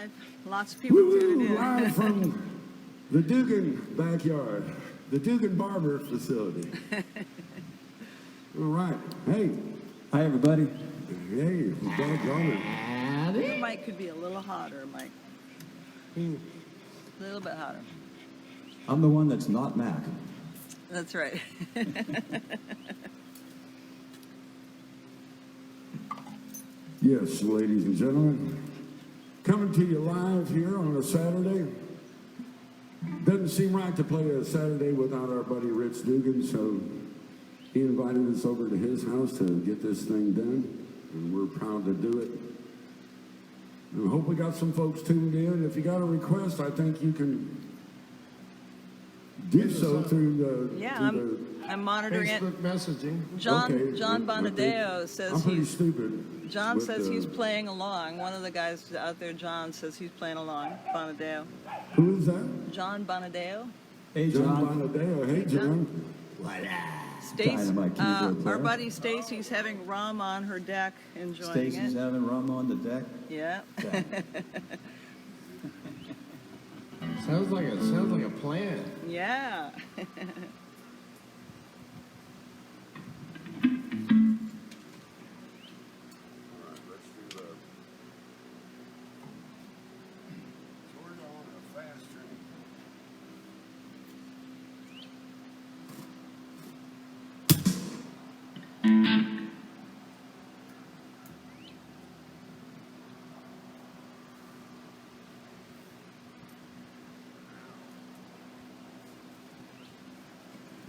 live. Lots of people tuning in. Live from the Dugan backyard, the Dugan Barber facility. All right. Hey. Hi, everybody. Hey, doggone Your mic could be a little hotter, Mike. A little bit hotter. I'm the one that's not Mac. That's right. Yes, ladies and gentlemen, coming to you live here on a Saturday. Doesn't seem right to play a Saturday without our buddy Rich Dugan, so he invited us over to his house to get this thing done, and we're proud to do it. And I hope we got some folks tuned in. If you got a request, I think you can do so through the Yeah, I'm monitoring it. Facebook messaging. John Bonadeo says I'm pretty stupid. John with, says he's playing along. One of the guys out there, John, says he's playing along. Bonadeo. Who is that? John Bonadeo. Hey, John John. Bonadeo. Hey, John. Dynamite keyboard player. Our buddy Stacy's having rum on her deck, enjoying Stacy's it. having rum on the deck. Yeah. Sounds like a plan. Yeah.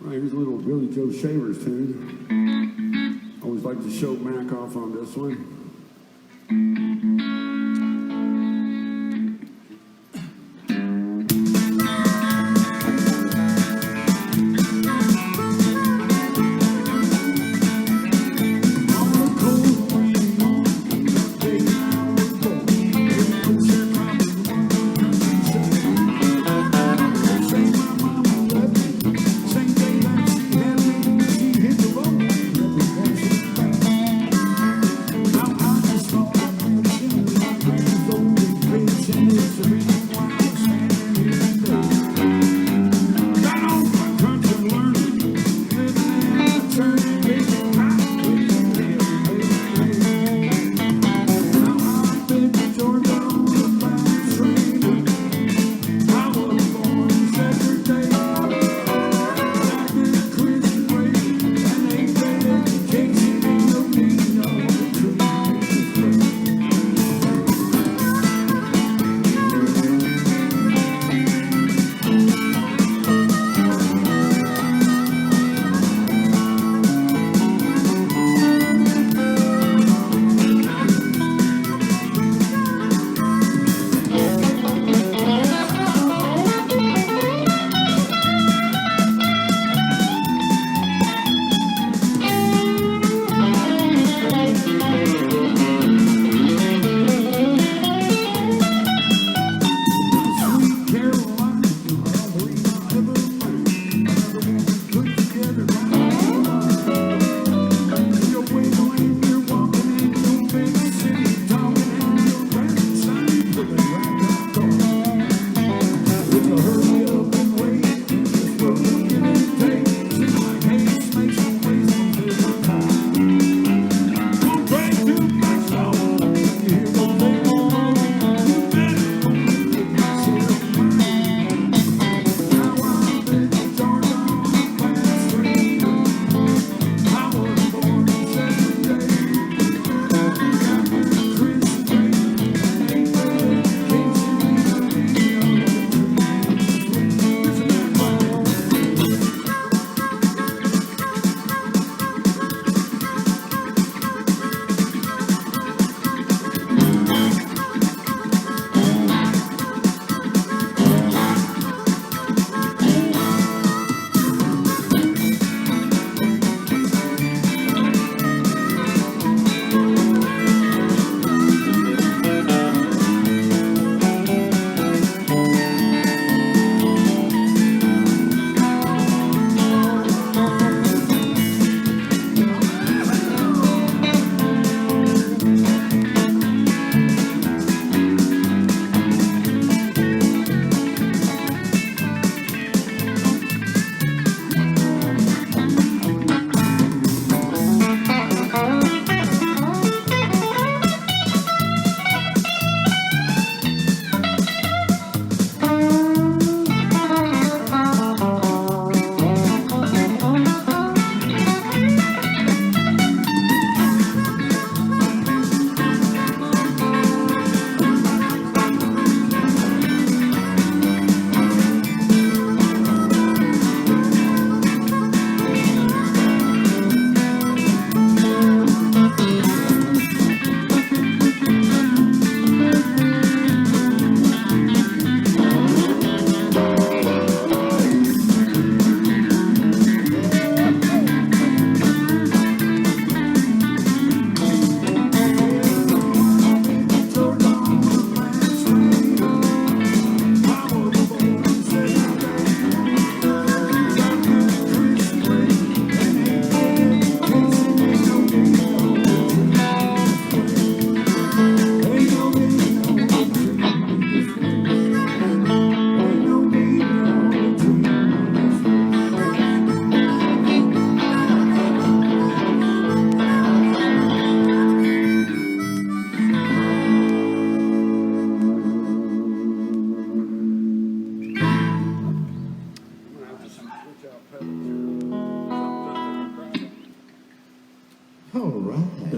All right, here's a little Billy Joe Shavers tune. Always like to show Mac off on this one.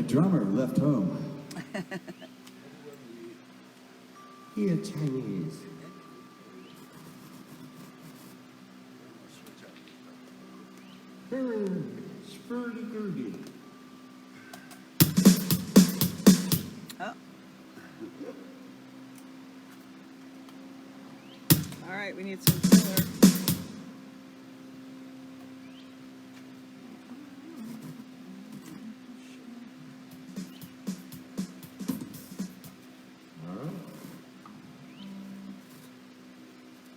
drummer left home. He a Chinese. Spurdy-gurdy. Oh. All right, we need some filler. All right.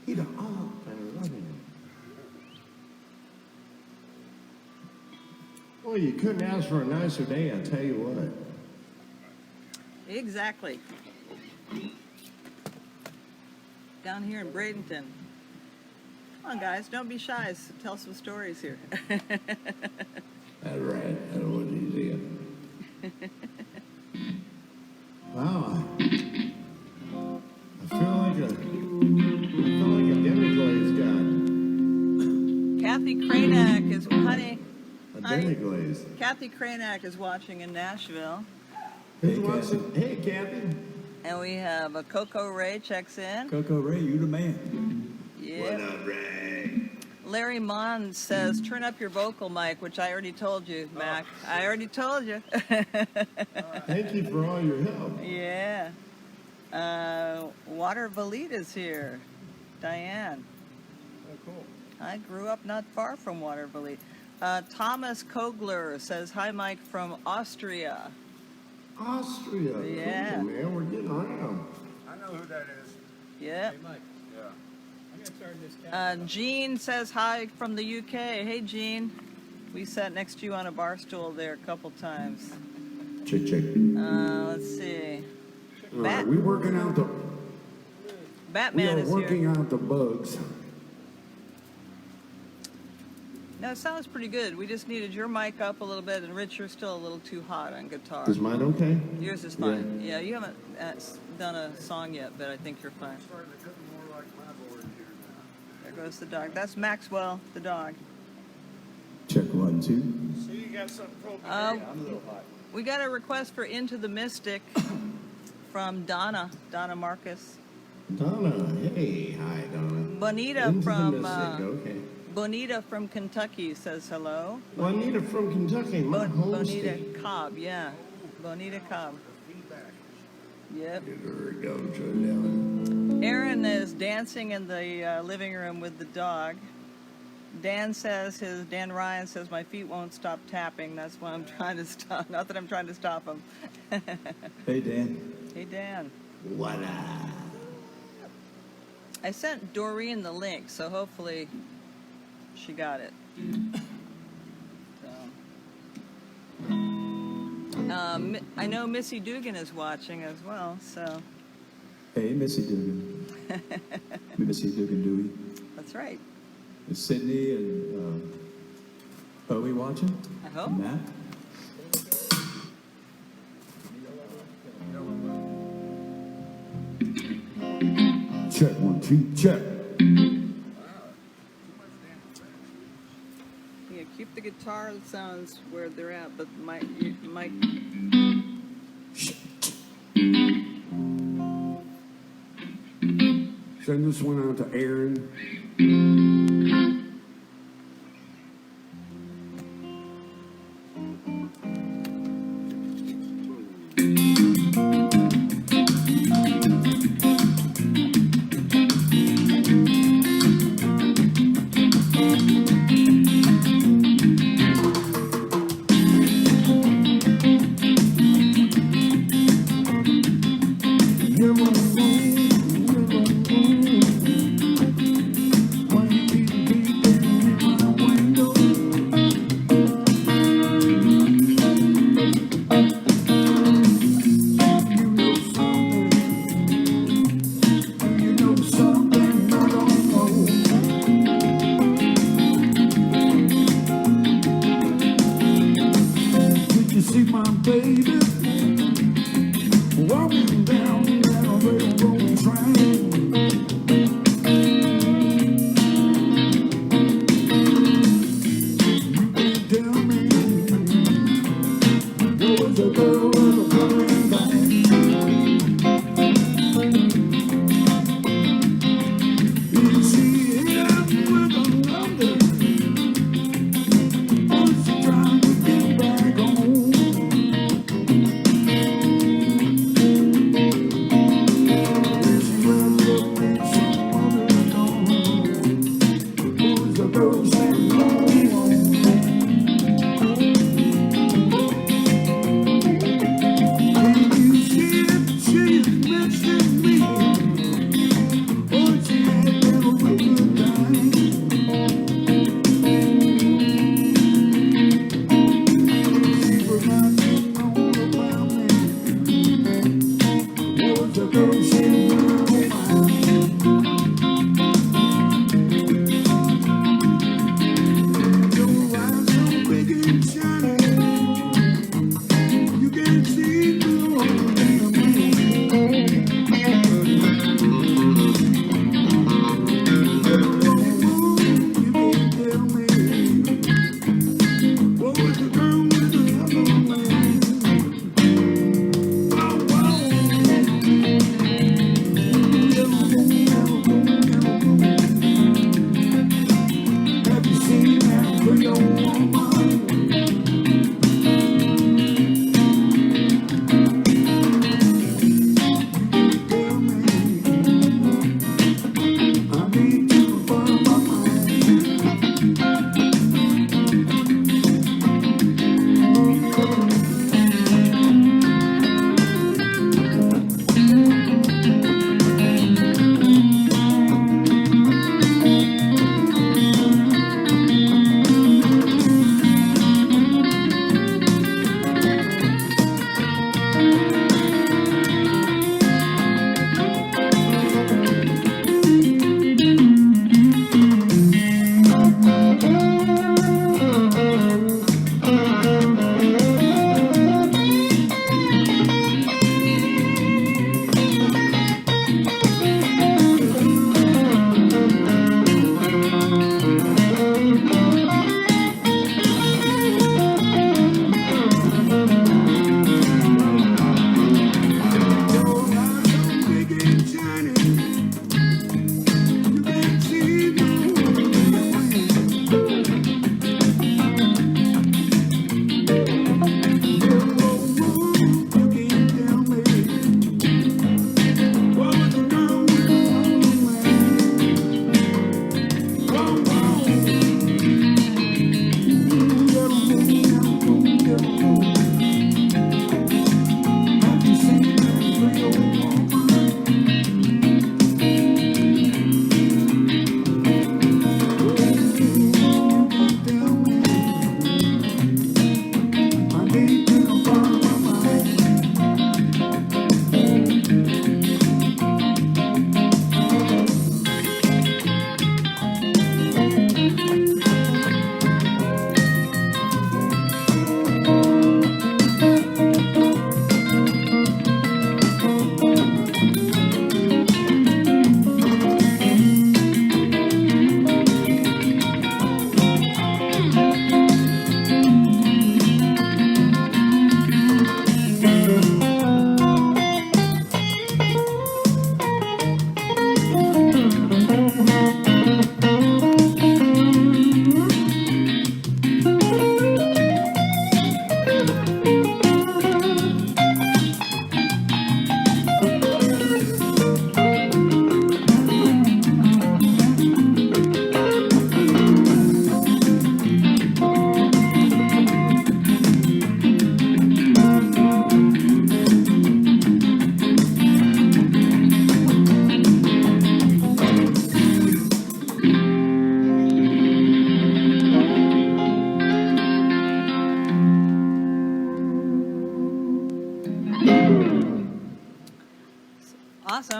He the all and running. Well, you couldn't ask for a nicer day, I tell you what. Exactly. Down here in Bradenton. Come on, guys, don't be shy. Tell some stories here. That's right. That's what he's in. Wow. I feel like a demi-glaze guy. Kathy Kranak is, honey. A Honey. demi-glaze. Kathy Kranak is watching in Nashville, Who's Hey, watching? Hey, Kathy. and we have a Coco Ray checks in. Coco Ray, you the man. Yeah. up, Ray? Larry Mon says, "Turn up your vocal mic," which I already told you, Mac. I already told you. Thank you for all your help. Yeah. Water Valita's here. Diane. Oh, cool. I grew up not far from Water Valita. Thomas Kogler says, "Hi, Mike from Austria." Austria. Yeah. Cool, man. We're getting around. I know who that is. Yep. Mike. Yeah. I'm gonna turn this Jean says hi from the UK. Hey, Jean. We sat next to you on a bar stool there a couple times. Check, check. Let's see. All right, we working out the. We Batman are is working here. out the bugs. No, it sounds pretty good. We just needed your mic up a little bit, and Rich, you're still a little too hot on guitar. Is mine okay? Yours is fine. Yeah, you haven't done a song yet, but I think you're fine. Starting to cut more like my board here now. There goes the dog. That's Maxwell, the dog. Check 1, 2. See, you got something cold. I'm a little hot. We got a request for Into the Mystic from Donna Marcus. Donna. Hey, hi, Donna. Bonita Into the from Mystic, okay. Bonita from Kentucky says hello. Juanita from Kentucky, my home Bonita state. Cobb, yeah. Bonita Cobb. Yep. There we go, Joe Dillon. Aaron is dancing in the living room with the dog. Dan Ryan says, "My feet won't stop tapping." That's why I'm trying to stop. Not that I'm trying to stop him. Hey, Dan. Hey, Dan. Voila. I sent Doreen the link, so hopefully she got it. So. I know Missy Dugan is watching as well, so Hey, Missy Dugan. Missy Dugan Dewey. that's right. Is Sydney and Bowie watching? I hope. Matt? Check 1, 2, check. Yeah, keep the guitar sounds where they're at, but Mike. Send this one out to Aaron. You're my moon, you're my moon. Why you keep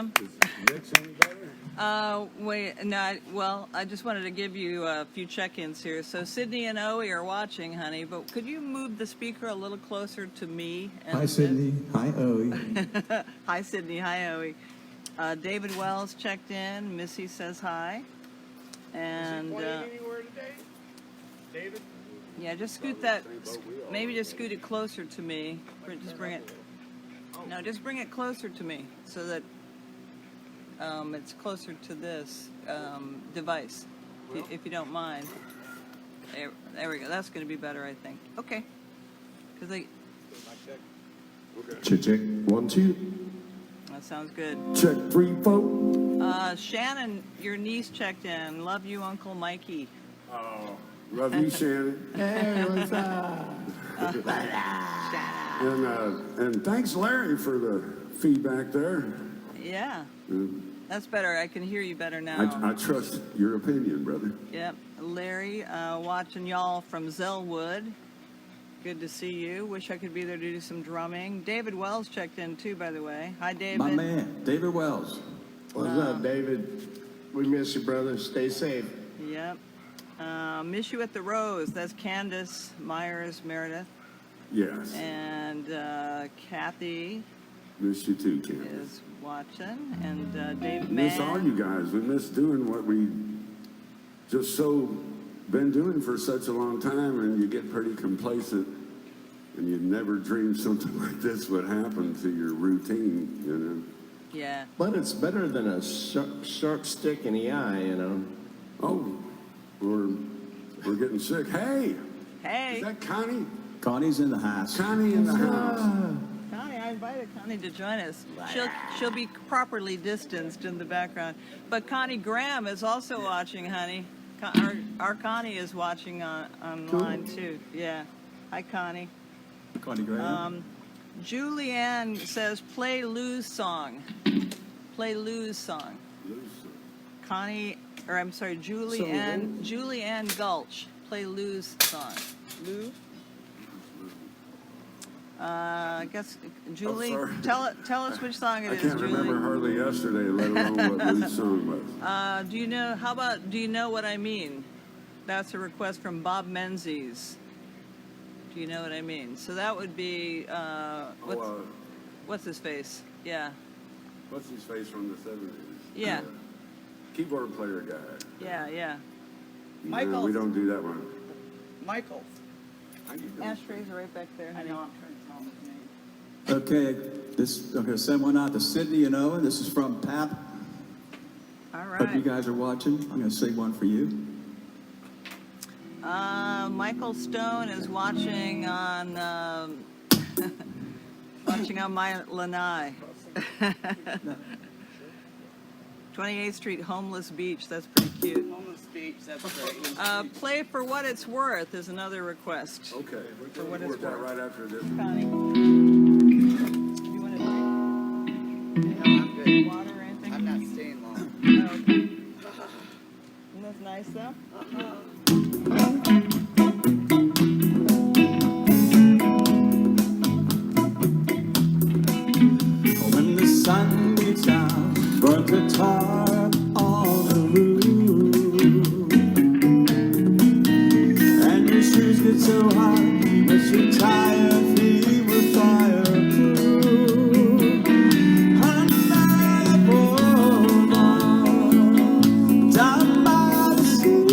them. Is Rick's any better? Wait, no, well, I just wanted to give you a few check-ins here. So Sydney and Owie are watching, honey, but could you move the speaker a little closer to me? And Hi, Sydney. Hi, Owie. Hi, Sydney. Hi, Owie. David Wells checked in. Missy says hi. And anywhere today? David? yeah, just scoot that. Maybe just scoot it closer to me. Just bring it. No, just bring it closer to me so that it's closer to this device, if you don't mind. There we go. That's going to be better, I think. Okay. Because Check, check. 1, 2. that sounds good. Check 3, 4. Shannon, your niece checked in. Love you, Uncle Mikey. Oh, love you, Shannon. Hey, what's up? And thanks, Larry, for the feedback there. Yeah. That's better. I can hear you better now. I trust your opinion, brother. Yep. Larry, watching y'all from Zellwood. Good to see you. Wish I could be there to do some drumming. David Wells checked in too, by the way. Hi, David. My man, David Wells. What's up, David? We miss you, brother. Stay safe. Yep. Miss you at the Rose. That's Candace Myers Meredith. Yes. And Kathy Miss you too, Candace. is watching. And Dave Miss Mann. all you guys. We miss doing what we just so been doing for such a long time, and you get pretty complacent, and you never dream something like this would happen to your routine, you know. Yeah. But it's better than a sharp stick in the eye, you know. Oh, we're getting sick. Hey, Hey. is that Connie? Connie's in the house. Connie in the house. Connie, I invited Connie to join us. She'll be properly distanced in the background. But Connie Graham is also watching, honey. Our Connie is watching online too. Yeah. Hi, Connie. Connie Graham. Julianne says, play Lou's song. Play Lou's song. Connie, or I'm sorry, Julianne Gulch. Play Lou's song. Lou? I guess, Julie, sorry. tell us which song it I is, can't Julie. remember hardly yesterday, let alone what Lou's song was. Do you know what I mean? That's a request from Bob Menzies. Do you know what I mean? So that would be, what's his face? Yeah. What's his face from the 70s? Yeah. Keyboard player guy. Yeah. No, Michael. we don't do that one. Michael. How you doing? Ashtrays are right back there. I know. Okay, I'm going to send one out to Sydney and Owen. This is from Pap. All Hope you right. guys are watching. I'm going to sing one for you. Michael Stone is watching on my lanai. 28th Street, Homeless Beach. That's pretty cute. Homeless Beach, that's great. Play For What It's Worth is another request. Okay, For what we'll it's work that worth. right after this. Connie, you want to drink No, I'm good. water or anything? I'm not staying long. Oh, okay. Isn't that nice though? When the sun beats down, burns the tar on the roof, and your shoes get so hot, but your tired feet were fireproof. Down by the sea,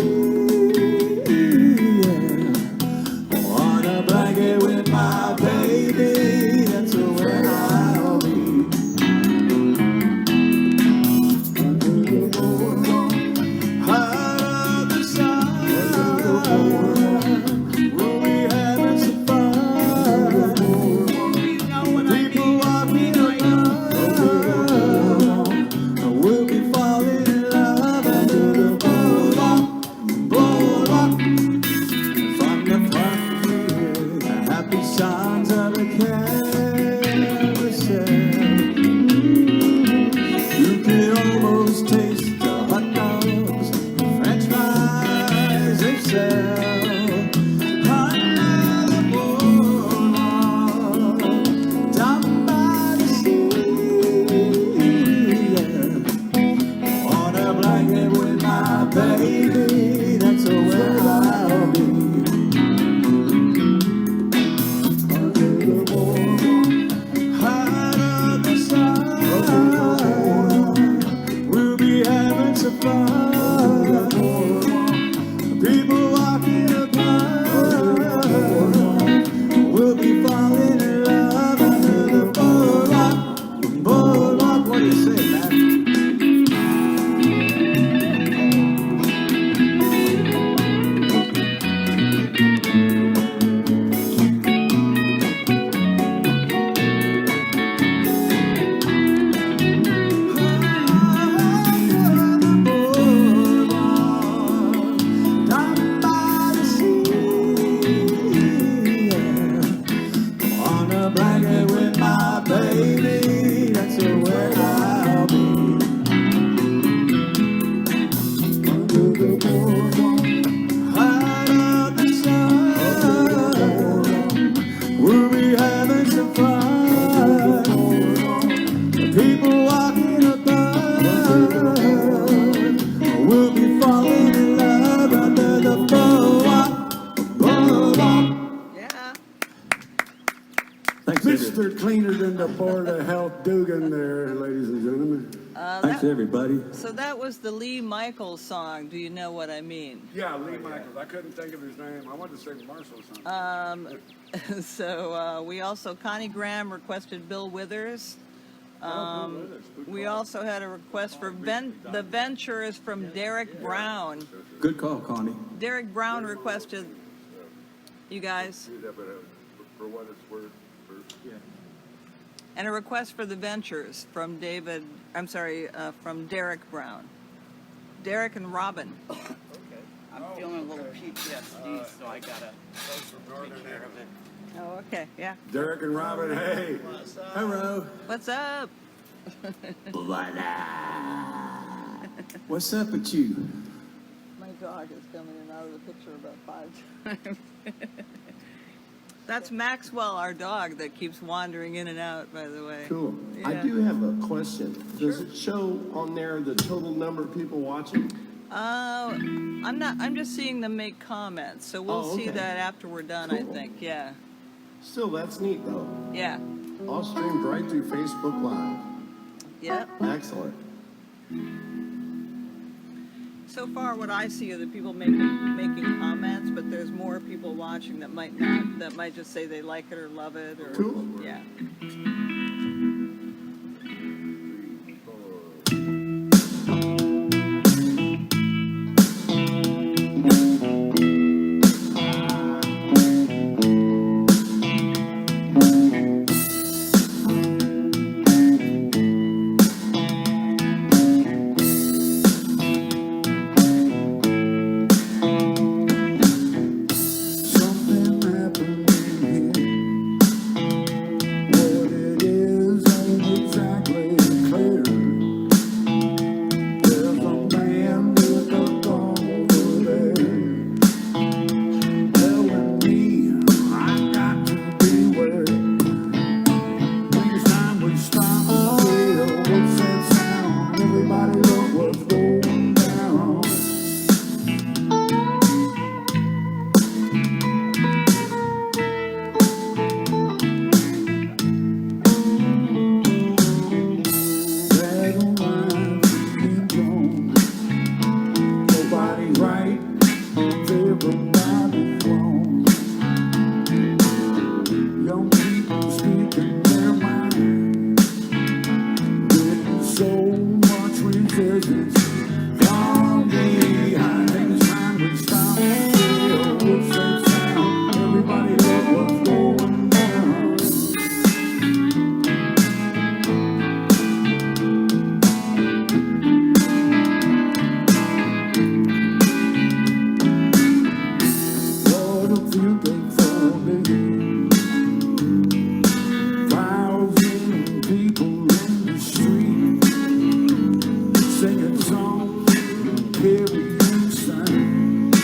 some fun. People walking apart. We'll be falling in love under the boardwalk. Boardwalk, what do you say, man? We'll be having some fun. People walking apart. We'll be falling in love under the boardwalk. Boardwalk. Yeah. Thanks, Mr. Cleaner than the Board of Health Dugan there, ladies and gentlemen. Thanks, everybody. So that was the Lee Michaels song. Do you know what I mean? Yeah, Lee Michaels. I couldn't think of his name. I wanted to say Marshall something. So we also, Connie Graham requested Bill Withers. We also had a request for The Ventures from Derek Brown. Good call, Connie. Derek Brown requested, you guys, For what it's worth. and a request for The Ventures from from Derek Brown. Derek and Robin. I'm feeling a little PTSD, so I gotta take care of it. Oh, okay, yeah. Derek and Robin, hey. Hello. What's up? What's up with you? My dog is coming in and out of the picture about 5 times. That's Maxwell, our dog, that keeps wandering in and out, by the way. Cool. I Yeah. do have a question. Does it show on there the total number of people watching? I'm just seeing them make comments, so we'll Oh, see okay. that after we're done, I Cool. think. Yeah. Still, that's neat though. Yeah. All streamed right through Facebook Live. Yeah. Excellent. So far, what I see are the people making comments, but there's more people watching that might not, that might just say they like it or love it or. Cool. Yeah. Something happened in here. What it is ain't exactly clear. There's a man with a gun over there, telling me I got to beware. Next time we stop and feel what's that sound? Everybody look what's going down. Dragon lines being drawn. Nobody right, everybody wrong. Young people speaking their mind, with so much resistance. Far behind. Next time we stop and feel what's that sound? Everybody look what's going down. What a few big folding. 1,000 people in the street singing songs, carrying signs.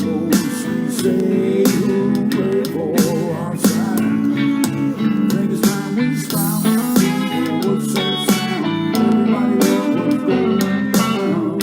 Oh, she say hooray for our side. Think it's time we stop and see what's that sound. Everybody look what's going down.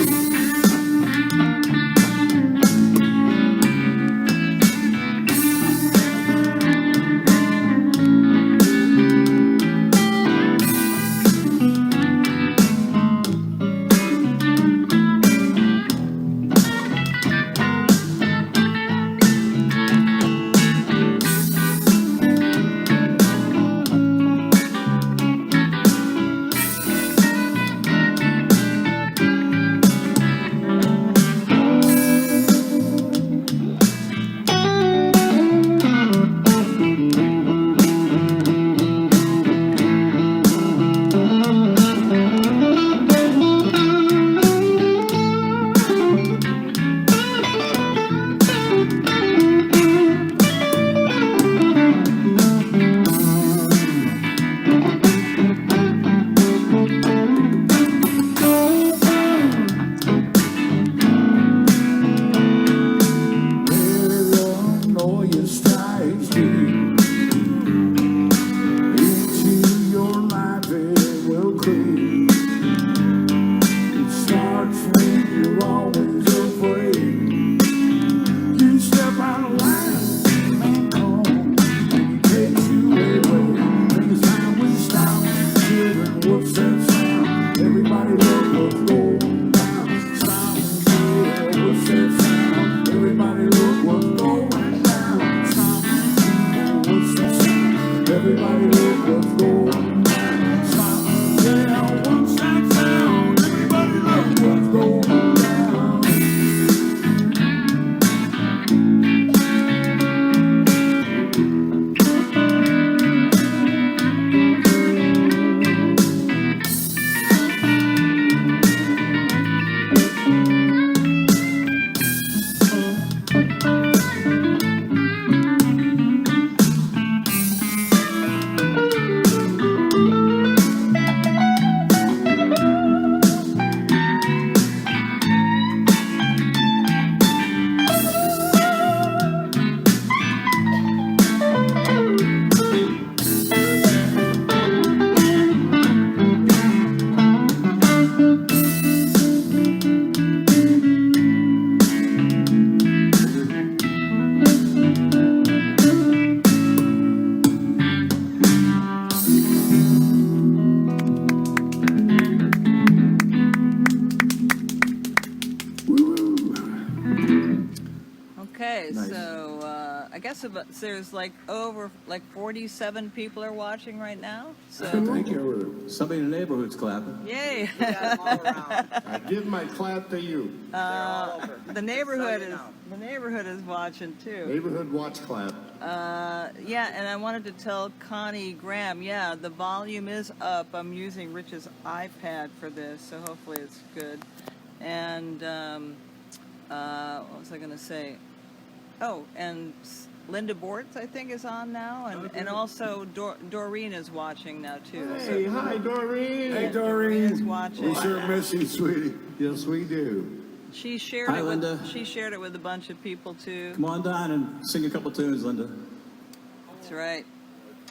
Okay, Nice. so I guess there's like over 47 people are watching right now. So Thank you. Somebody in the neighborhood's clapping. yay! We got them all around. I give my clap to you. They're all over. The neighborhood So you is know. the neighborhood is watching too. Neighborhood watch clap. Yeah, and I wanted to tell Connie Graham, yeah, the volume is up. I'm using Rich's iPad for this, so hopefully it's good. And what was I going to say? Oh, and Linda Bortz, I think, is on now, and also Doreen is watching now too. Hey, hi, Doreen. Hey, Is Doreen. watching. We sure miss you, sweetie. Yes, we do. She shared Hi, it. Linda. She shared it with a bunch of people too. Come on down and sing a couple tunes, Linda. That's right.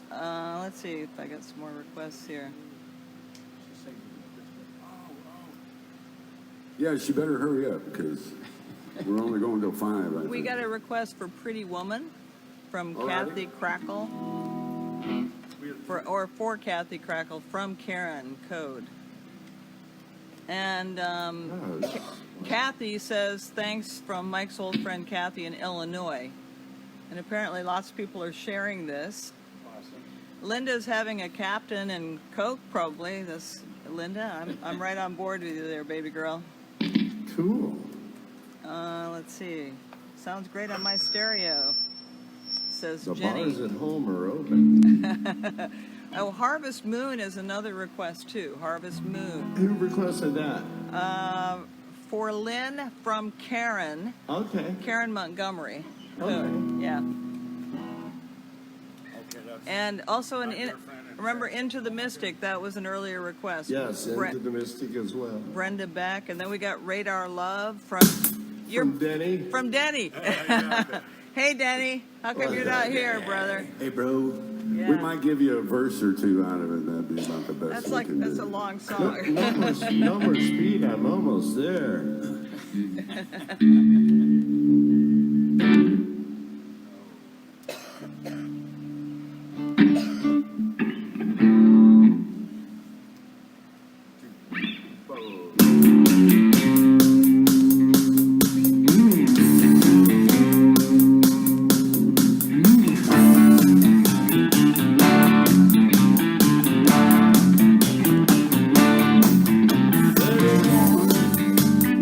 Let's see if I got some more requests here. Yeah, she better hurry up because we're only going till 5. I We think. got a request for Pretty Woman from All right. Kathy Crackle. For Kathy Crackle from Karen Code. And Kathy says thanks from Mike's old friend Kathy in Illinois. And apparently lots of people are sharing this. Linda's having a captain and Coke probably. Linda, I'm right on board with you there, baby girl. Cool. Let's see. Sounds great on my stereo, says The Jenny. bars at home are open. Oh, Harvest Moon is another request too. Harvest Moon. Who requested that? For Lynn from Karen. Okay. Karen Montgomery. Okay. Yeah. And also remember Into the Mystic, that was an earlier request. Yes, into the Mystic as well. Brenda Beck, and then we got Radar Love from Denny. From Denny. Hey Denny, how come you're not here, brother? Hey, bro. Yeah. We might give you a verse or two out of it. That'd be about the best we can That's do. a long song. No more speed. I'm almost there.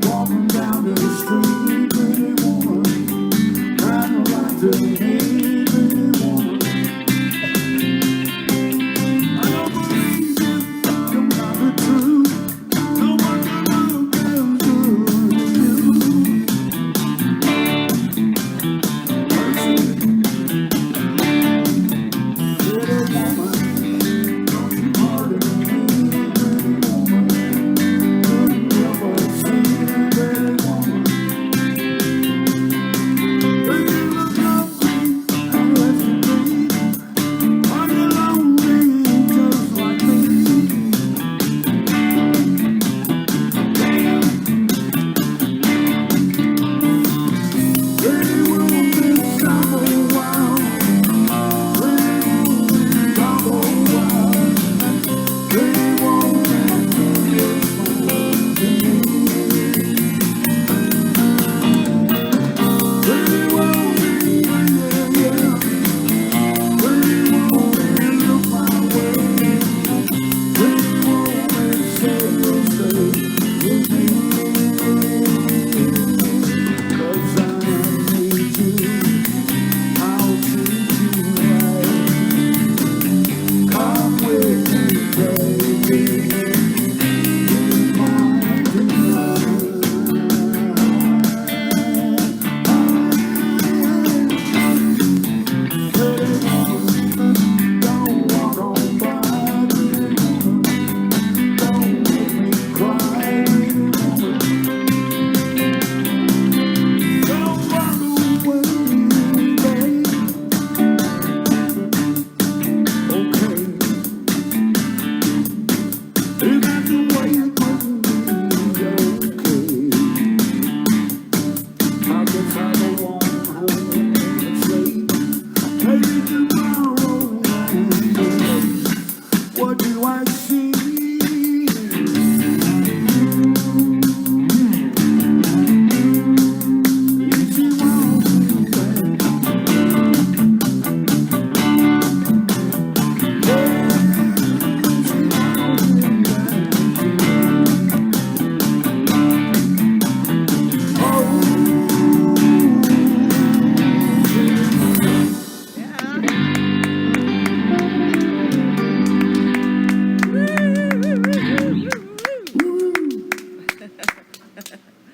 Walking down the street with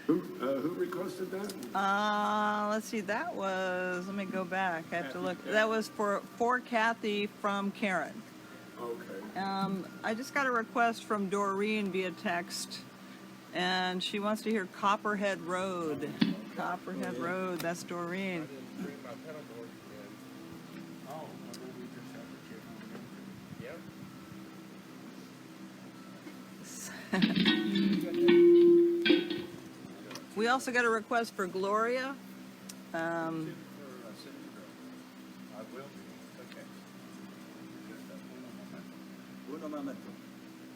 Who requested that? Let's see, that was, let me go back, I have to look. That was for Kathy from Karen. Okay. I just got a request from Doreen via text, and she wants to hear Copperhead Road. Copperhead Road, that's Doreen. We also got a request for Gloria.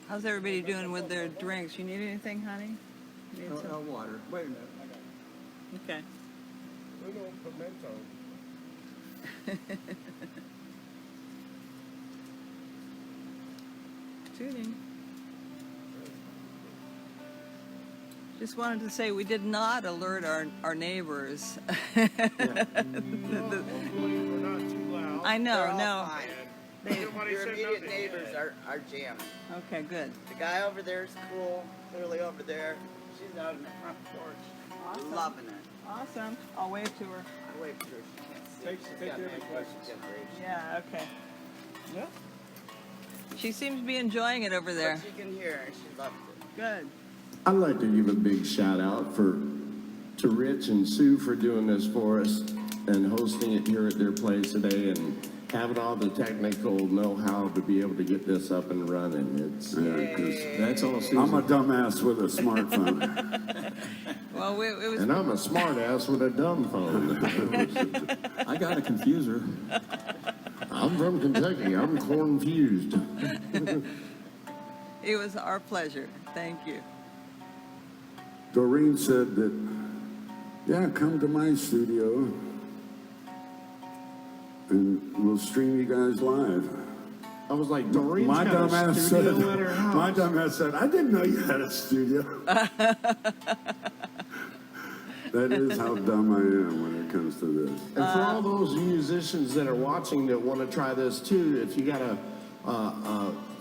How's everybody doing with their drinks? You need anything, honey? Need some? Water. Wait a minute. Okay. Tuning. Just wanted to say we did not alert our neighbors. We're not too loud. I know, They're all no. fine. Nobody Your said immediate nothing neighbors yet. are jamming. Okay, good. The guy over there is cool. Clearly over there. She's out in the front porch. Awesome. Loving it. Awesome. I'll wave to her. I wait for her. She can't see. Take She's got care of man the crush. questions. She's got rage. Yeah, okay. Yep. She seems to be enjoying it over there. But she can hear and she loves it. Good. I'd like to give a big shout out to Rich and Sue for doing this for us and hosting it here at their place today and having all the technical know-how to be able to get this up and running. It's that's all Susan. I'm a dumbass with a smartphone. Well, it was. And I'm a smart ass with a dumb phone. I got a confuser. I'm from Kentucky. I'm corn-fused. It was our pleasure. Thank you. Doreen said that, yeah, come to my studio and we'll stream you guys live. I was like, Doreen's My got dumbass a said, studio at her house. my dumbass said, I didn't know you had a studio. That is how dumb I am when it comes to this. And for all those musicians that are watching that want to try this too, if you got a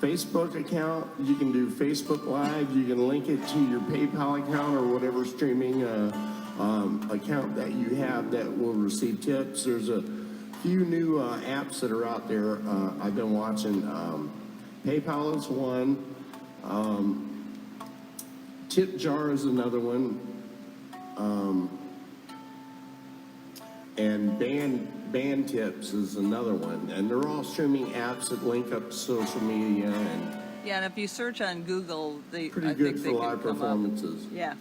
Facebook account, you can do Facebook Live. You can link it to your PayPal account or whatever streaming account that you have that will receive tips. There's a few new apps that are out there. I've been watching. PayPal is one. Tip Jar is another one. And Band Tips is another one, and they're all streaming apps that link up to social media and Yeah, and if you search on Google, pretty I good think for they can live come up. performances. Yeah.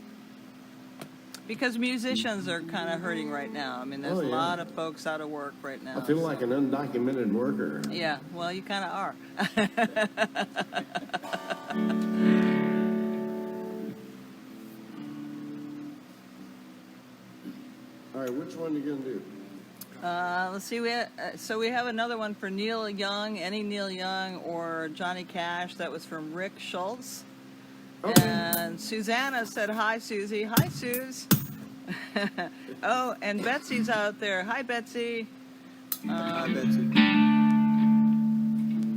Because musicians are kind of hurting right now. I mean, there's Oh, a yeah. lot of folks out of work right now. I feel so- like an undocumented worker. Yeah, well, you kind of are. All right, which one are you gonna do? Let's see. So we have another one for Neil Young, any Neil Young or Johnny Cash. That was from Rick Schultz. Okay. And Susanna said, "Hi, Susie." Hi, Suze. Oh, and Betsy's out there. Hi, Betsy. I bet you.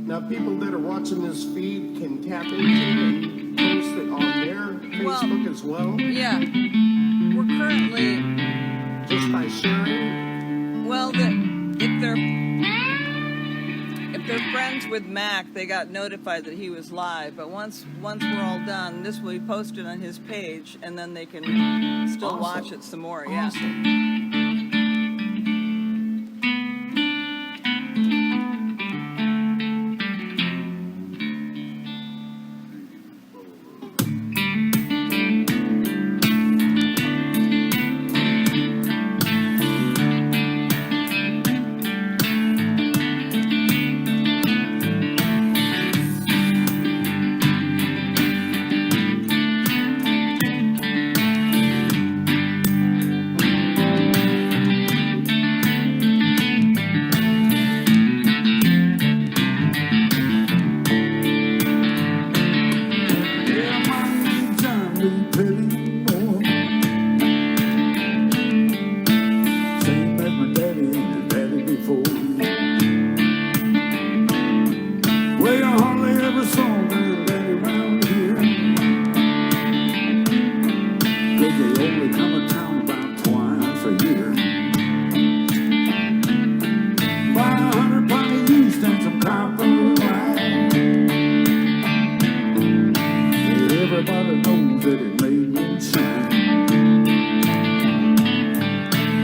Now, people that are watching this feed can tap into it and post it on their Well- Facebook as well, Yeah, we're currently. just by sharing. Well, if they're friends with Mac, they got notified that he was live. But once we're all done, this will be posted on his page, and then they can still Awesome. watch it some more. Yeah. Awesome. only come to town about twice a year. Buy 100 pound of yeast and some copper wire. Everybody knows that it made me shine.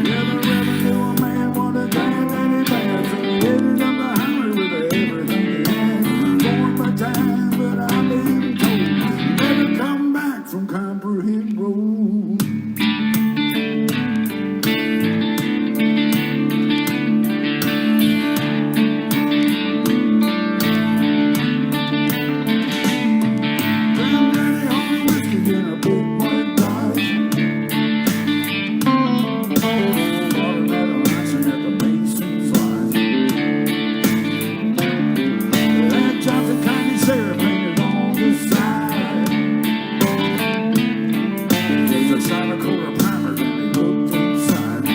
Yeah, the revenue man wanted that he bad, so he headed up the highway with everything he had. Going by time, but I've been told never come back from Copperhead Road. Granddaddy only whiskey in a big white glass. Watermelon icing at the Mason's line. That Johnson County syrup painted on the side. There's a solid coat of primer when they looked inside.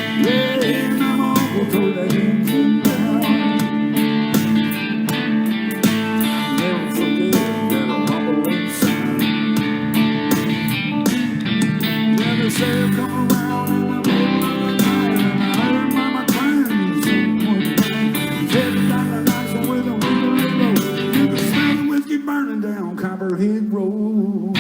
Yeah, and my uncle tore that engine down. Never forget that rumbling sound. Yeah, the sheriff come around in the middle of the night, and I heard mama crying someone back. Headed down the night with a window low. You could smell the whiskey burning down Copperhead Road.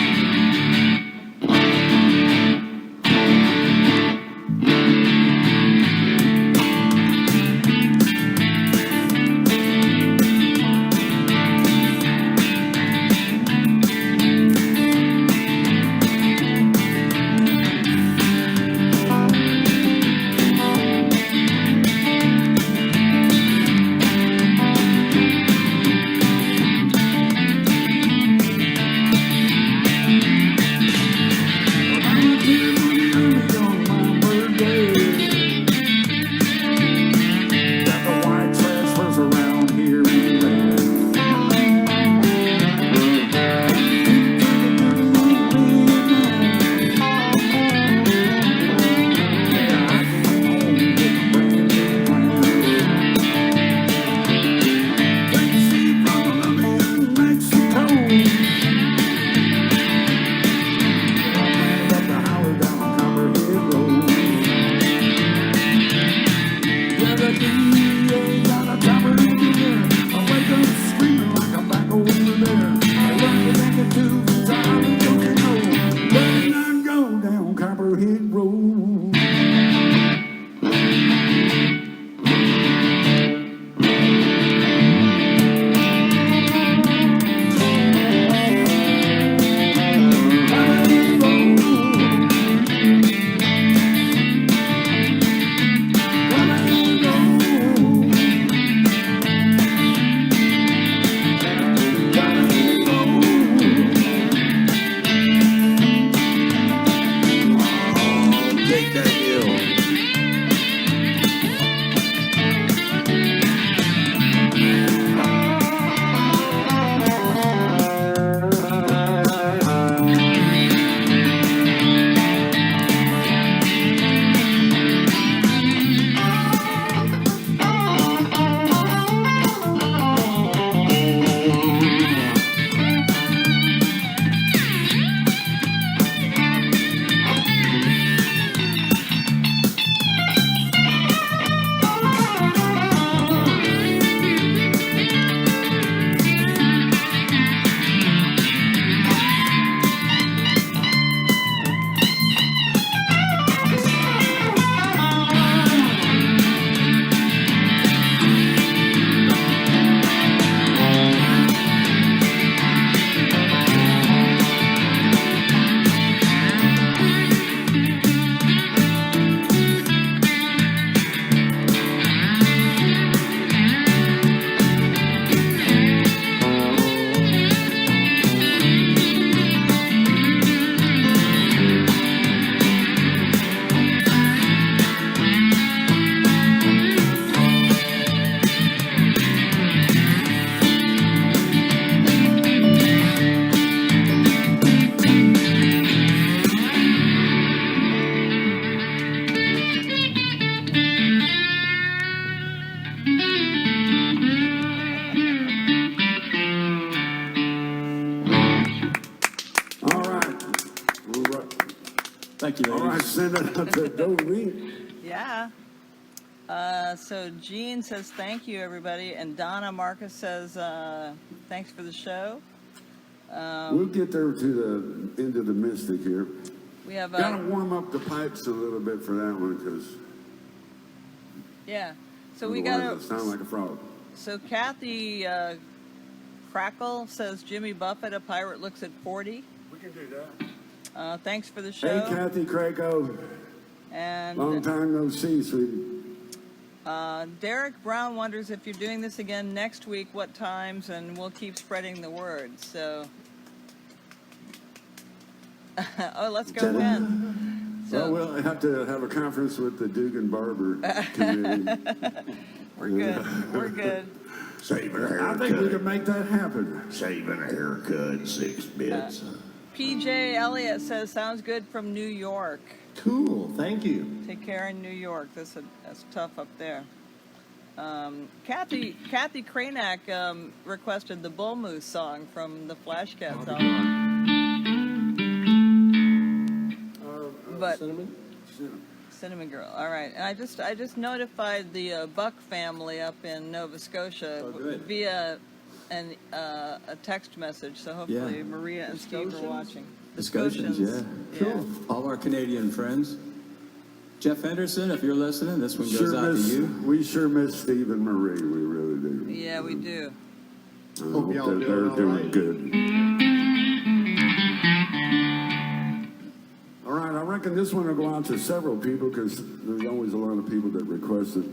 Thank you, All right, ladies. send it out to Dolly. Yeah. So Jean says thank you, everybody, and Donna Marcus says thanks for the show. We'll get there to the end of the mystic here. We have Gotta warm up the pipes a little bit for that one, because yeah. So we otherwise got it sound like a frog. So Kathy Crackle says Jimmy Buffett, a pirate, looks at 40. We can do that. Thanks for the Hey, show. Kathy Craco. And Long time no see, sweetie. Derek Brown wonders if you're doing this again next week, what times, and we'll keep spreading the word. So, oh, let's go again. Well, we'll have to have a conference with the Dugan Barber committee. We're good. We're good. Saving a I haircut. think we can make that happen. Saving a haircut, 6 bits. PJ Elliott says, sounds good from New York. Cool, thank you. Take care in New York. That's tough up there. Kathy Kranak requested the Bull Moose song from the Flashcats album. But Cinnamon Girl. All right, and I just notified the Buck family up in Nova Scotia via a text message. So hopefully Yeah. Maria and Steve are watching. The Scotians, yeah. Cool. All our Canadian friends. Jeff Henderson, if you're listening, this one goes out to you. We sure miss Steve and Marie. We really do. Yeah, we do. I Hope hope y'all they're doing all doing right. good. All right, I reckon this one will go out to several people because there's always a lot of people that request it.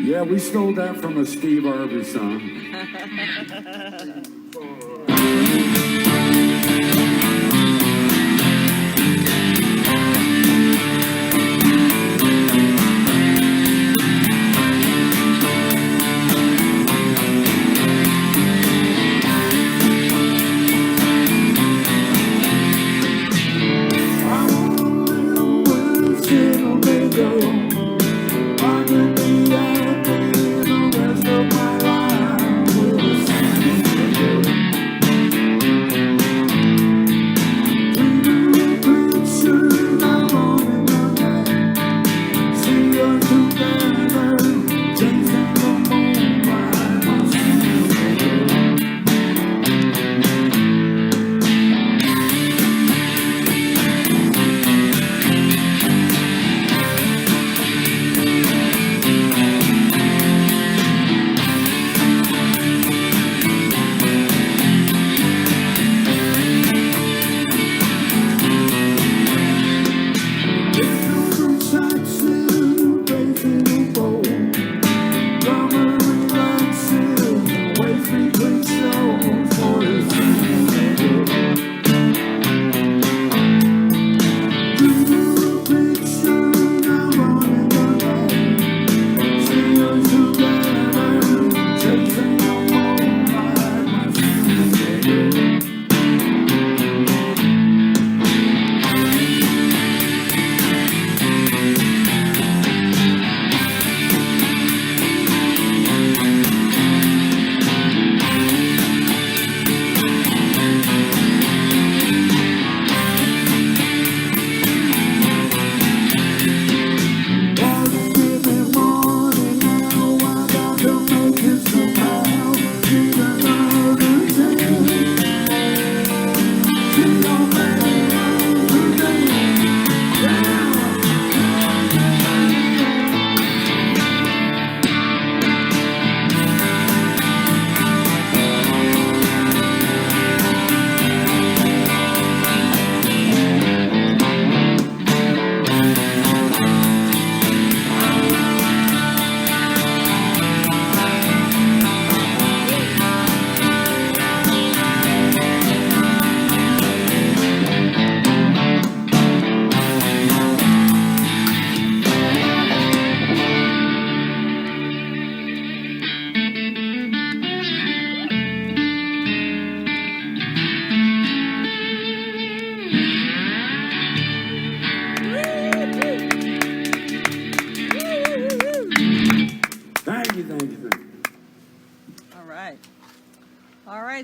Yeah, we stole that from a Steve Harvey song.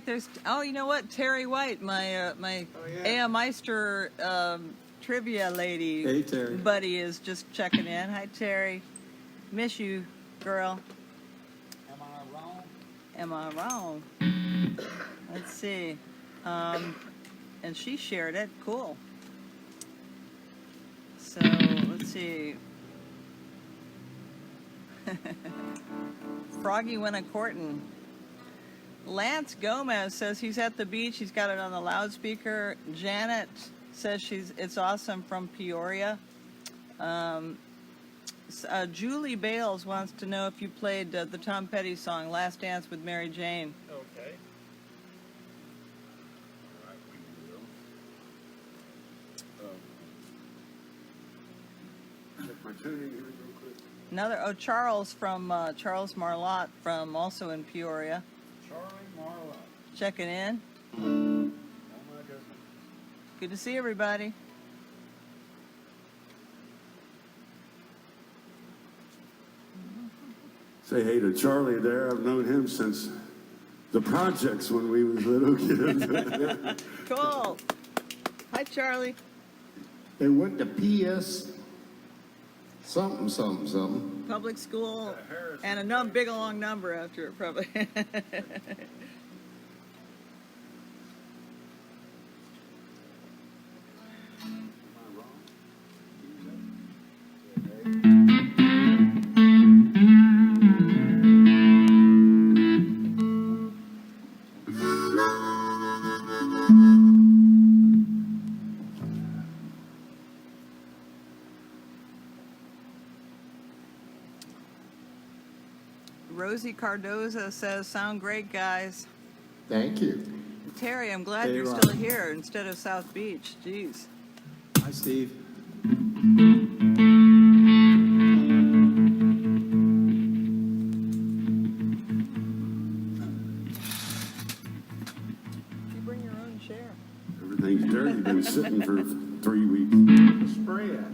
There's you know what? Terry White, my A.M. Meister trivia lady Hey, Terry. buddy is just checking in. Hi, Terry. Miss you, girl. Am I wrong? Let's see. And she shared it. Cool. So let's see. Froggy went a courtin'. Lance Gomez says he's at the beach. He's got it on the loudspeaker. Janet says it's awesome from Peoria. Julie Bales wants to know if you played the Tom Petty song "Last Dance with Mary Jane." Okay. Check my tuning here real quick. Another Charles from Charles Marlott from also in Peoria, Charlie Marlowe. checking in. Oh my goodness. Good to see everybody. Say hey to Charlie there. I've known him since the projects when we was little kids. Cool. Hi, Charlie. They went to PS something, something, something. Public school and a big long number after it, probably. Rosie Cardoza says, "Sound great, guys." Thank you. Terry, I'm glad Hey, you're Ron. still here instead of South Beach. Jeez. Hi, Steve. You bring your own chair. Everything's dirty. Been sitting for 3 weeks. Spray it.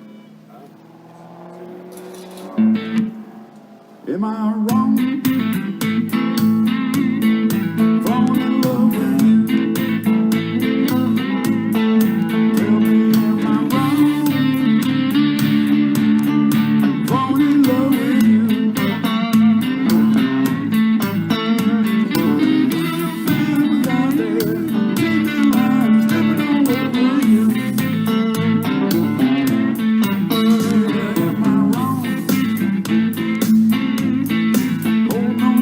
Am I wrong? Falling in love with you. Tell me, am I wrong? Falling in love with you. Feelings out there, keeping life slipping all over you. Am I wrong? Hold on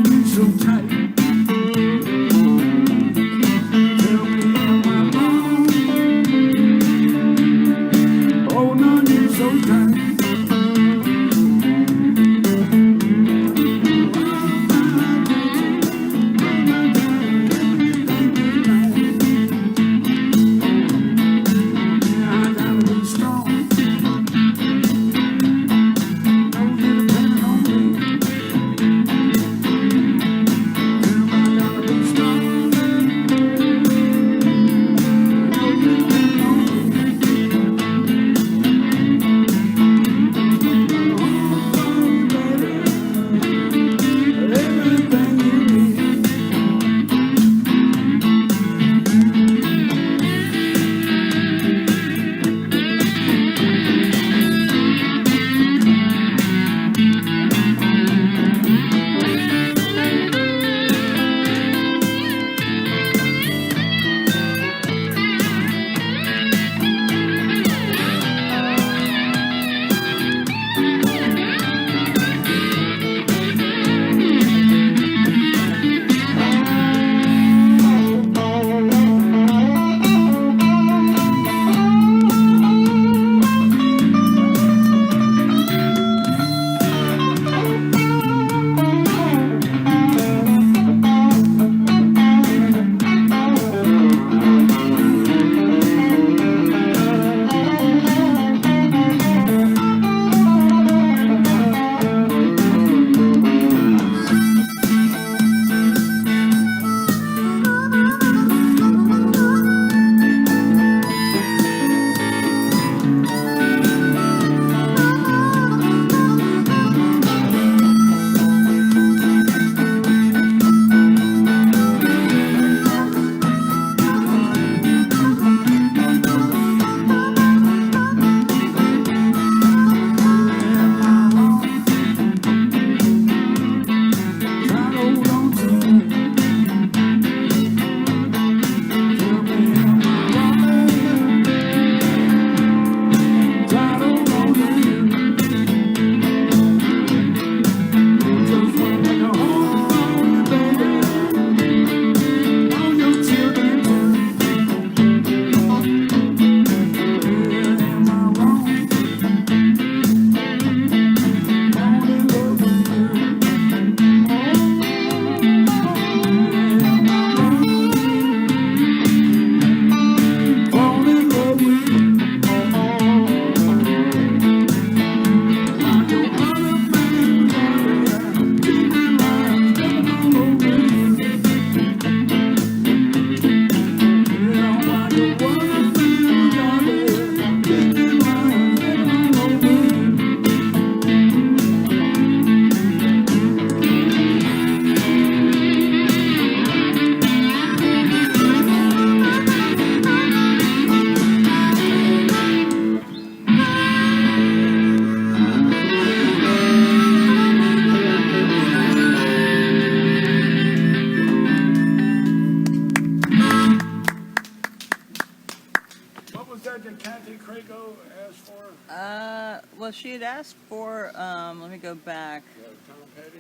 did Kathy Crago ask for? Well, she had asked for, let me go back. Tom Petty?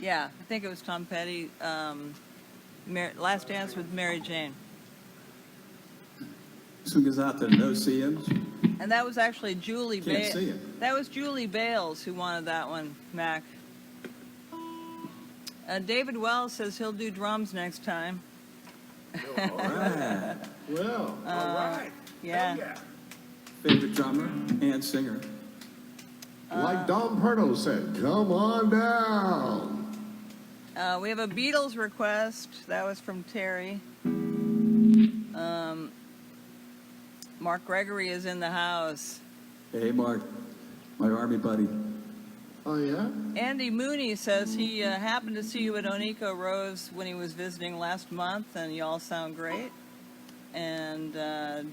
Yeah, I think it was Tom Petty. Last Dance with Mary Jane. This one goes out to no CMs. And that was actually Julie Can't see it. That was Julie Bales who wanted that one, Mac. David Wells says he'll do drums next time. All right. Well, All right. Yeah. Yeah. Favorite drummer and singer. like Don Perno said, come on down. We have a Beatles request. That was from Terry. Mark Gregory is in the house. Hey, Mark, my army buddy. Oh, yeah? Andy Mooney says he happened to see you at Onico Rose when he was visiting last month, and you all sound great. And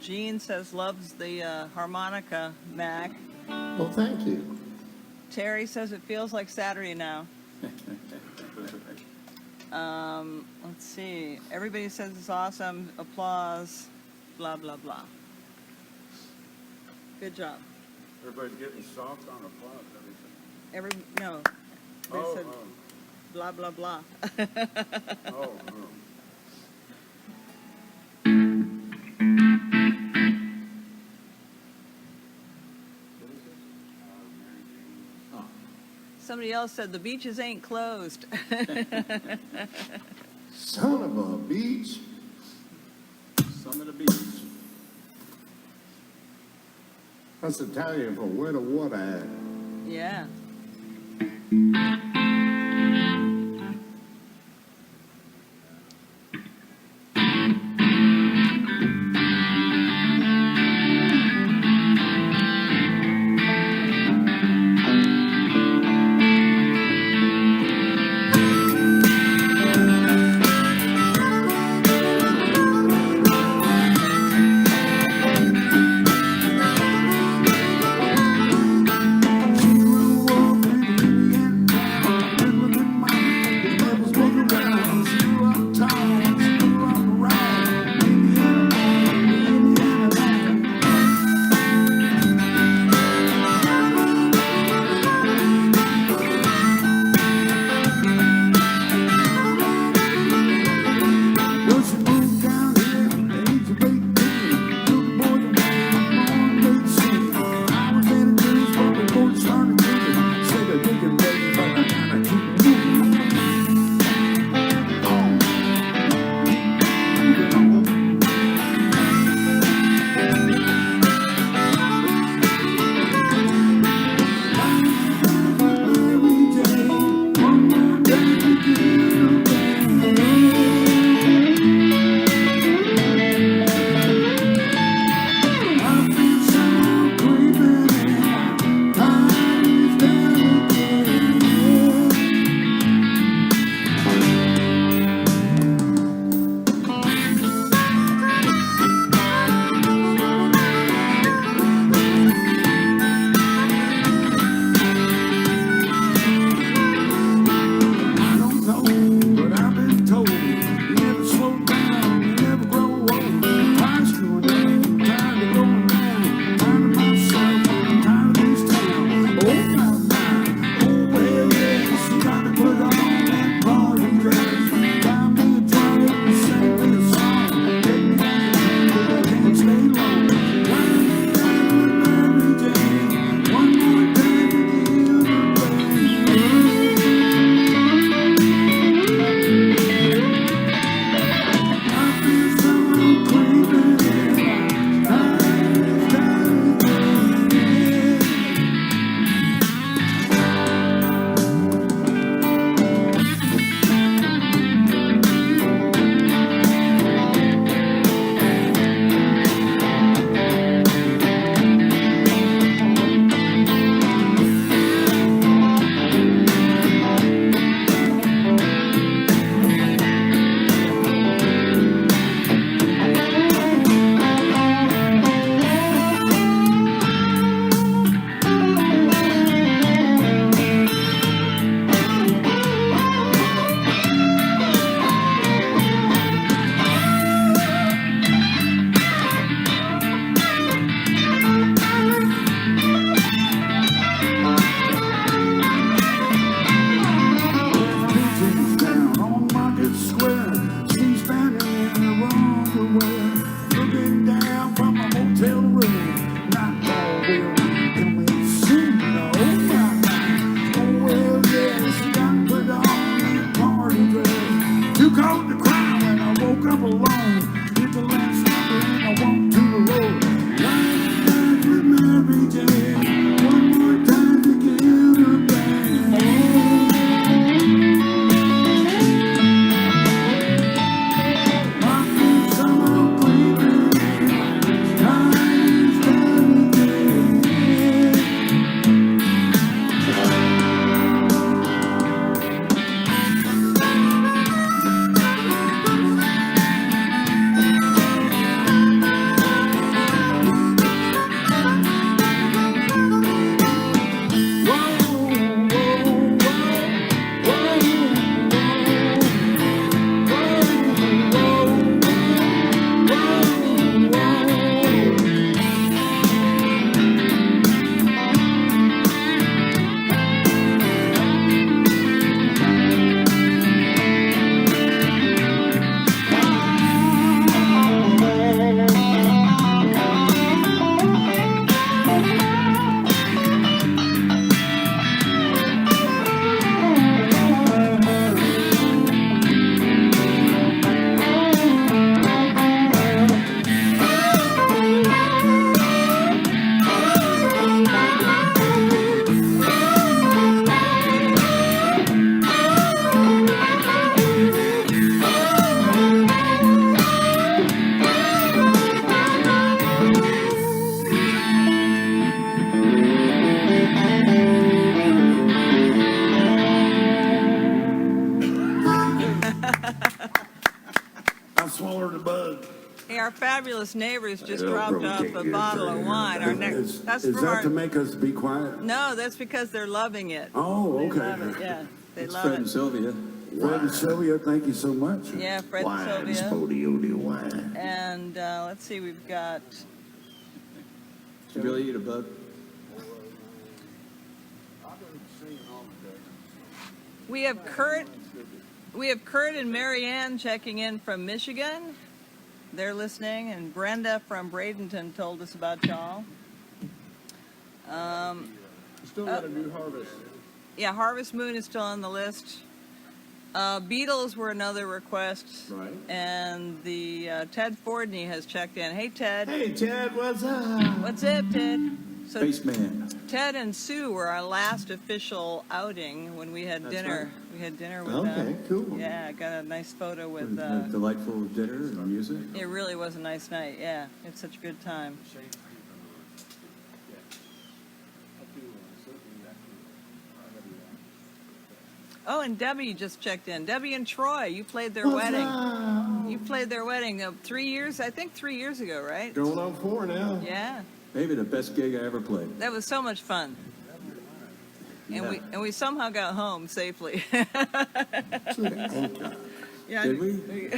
Gene says loves the harmonica, Mac. Well, thank you. Terry says it feels like Saturday now. Let's see. Everybody says it's awesome. Applause. Blah, blah, blah. Good job. Everybody's getting soft on applause, everything. No. They Oh, said blah, blah, blah. oh. Somebody else said the beaches ain't closed. Son of a beach. Some of the beach. That's Italian for where the water at. Yeah. Hey, our fabulous neighbors just It'll dropped off probably a take bottle you of a wine. Our minute. next, that's Is from that our. to make us be quiet? No, that's because they're loving it. Oh, They okay. love it. Yeah, they It's love Fred it. and Sylvia. Fred and Sylvia, thank you so much. Yeah, Fred and Wine, Sylvia. Spodiody wine. And let's see, we've got. Did you really eat a bug? We have Kurt. We have Kurt and Marianne checking in from Michigan. They're listening, and Brenda from Bradenton told us about y'all. Still got a new harvest. Yeah, Harvest Moon is still on the list. Beatles were another request. Right. And the Ted Fordney has checked in. Hey, Ted. Hey, Ted, what's up? What's up, Ted? So Spaceman. Ted and Sue were our last official outing when we had That's dinner. right. We had dinner with Okay, them. cool. Yeah, I got a nice photo with. A delightful dinner and music. It really was a nice night. Yeah, it's such a good time. Oh, and Debbie just checked in. Debbie and Troy, you played their What's wedding. up? You played their wedding 3 years, I think 3 years ago, right? Going on 4 now. Yeah, Maybe the best gig I ever played. that was so much fun. And we somehow got home safely. Yeah, Did we?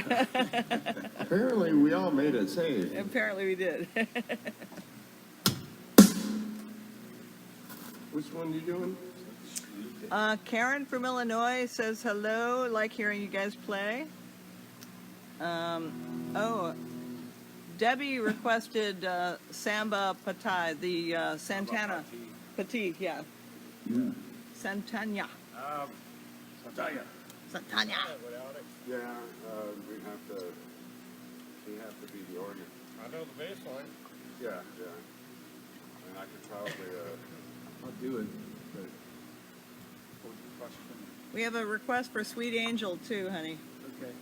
Apparently, we all made it safe. apparently we did. Which one you doing? Karen from Illinois says hello. Like hearing you guys play. Debbie requested Samba Patai, the Santana Petit, yeah. Santana. Sataya. Santana. Yeah, we have to be the organ. I know the bass line. Yeah. And I could probably, I'll do it. But hold your question. We have a request for Sweet Angel too, honey. okay,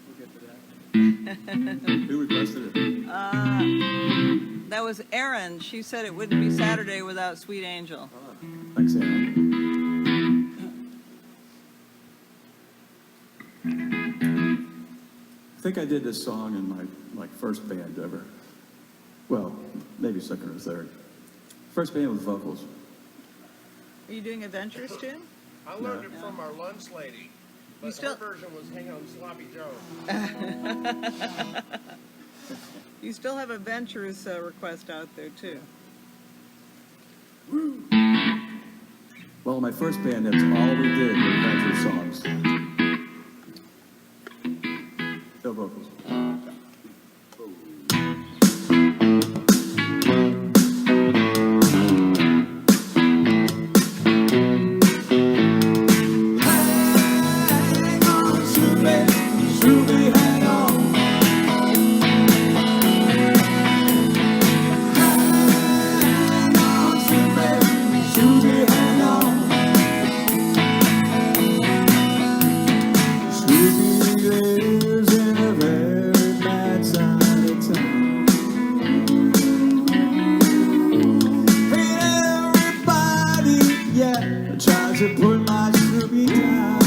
we'll get to that. Who requested it? That was Erin. She said it wouldn't be Saturday without Sweet Angel. Thanks, Anna. I think I did this song in my first band ever. Well, maybe second or third. First band with vocals. Are you doing Adventurous tune? I learned it from our lunch lady, but still- her version was Hang on Sloppy Joe. You still have a Adventurous request out there too. Well, my first band, that's all we did were adventure songs. No vocals. To put my Snoopy down.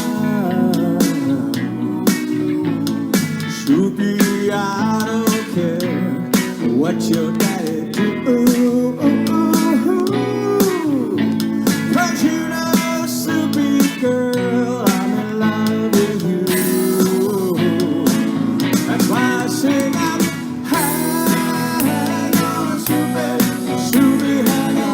Snoopy, I don't care what your daddy do. But you know, Snoopy girl, I'm in love with you. That's why I sing out, hang on, Snoopy, Snoopy, hang on.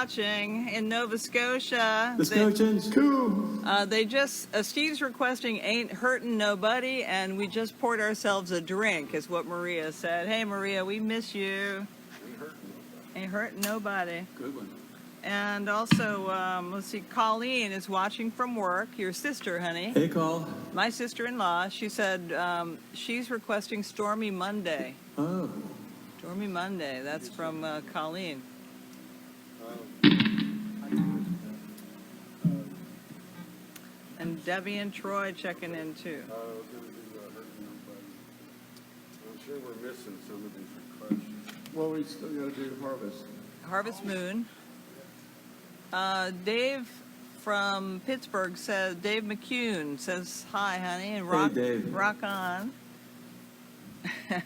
watching in Nova Scotia. The Scotians. Cool. They just, Steve's requesting Ain't Hurtin' Nobody, and we just poured ourselves a drink, is what Maria said. Hey, Maria, we miss you. Ain't hurting nobody. Good one. And also, let's see, Colleen is watching from work, your sister, honey. Hey, Call. My sister-in-law. She said she's requesting Stormy Monday. Oh. Stormy Monday, that's from Colleen. And Debbie and Troy checking in too. Gonna do hurting nobody. I'm sure we're missing some of these requests. Well, we still gotta do Harvest. Harvest Moon. Dave from Pittsburgh says, Dave McCune says, hi, honey, and rock, Dave. rock on. My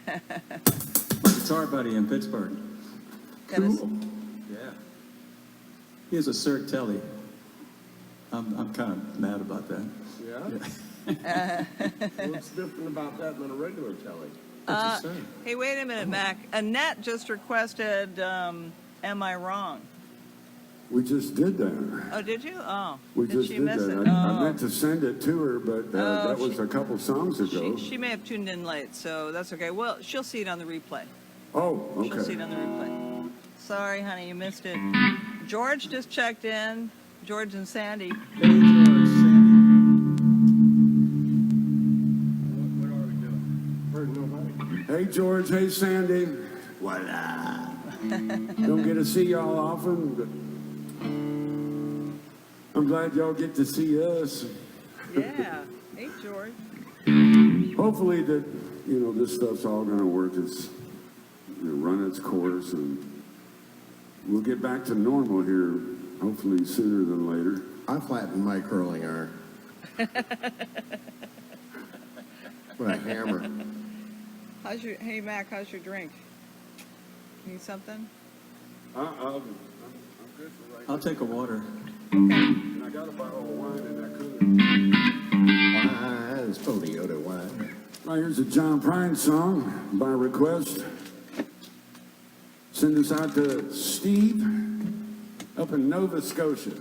guitar buddy in Pittsburgh. Cool. Yeah. He has a Sir Telly. I'm kind of mad about that. Yeah? What's different about that than a regular telly? What'd you say? Hey, wait a minute, Mac. Annette just requested, Am I Wrong? We just did that. Oh, did you? Oh, We did just she did miss that. it? I Oh. meant to send it to her, but Oh, that was she- a couple songs ago. She may have tuned in late, so that's okay. Well, she'll see it on the replay. Oh, She'll see it okay. on the replay. Sorry, honey, you missed it. George just checked in. George and Sandy. Hey, George, Sandy. What are we doing? Hurting nobody. Hey, George. Hey, Sandy. Voila. Don't get to see y'all often, but I'm glad y'all get to see us. Yeah. Hey, George. Hopefully that, this stuff's all going to work its, run its course, and we'll get back to normal here, hopefully sooner than later. I flattened my curling iron. With a hammer. Hey, Mac, how's your drink? Need something? I'm good for right I'll take a water. now. And I got a bottle of wine in that cooler. Wine, it's Toyota wine. Now here's a John Prine song by request. Send this out to Steve up in Nova Scotia.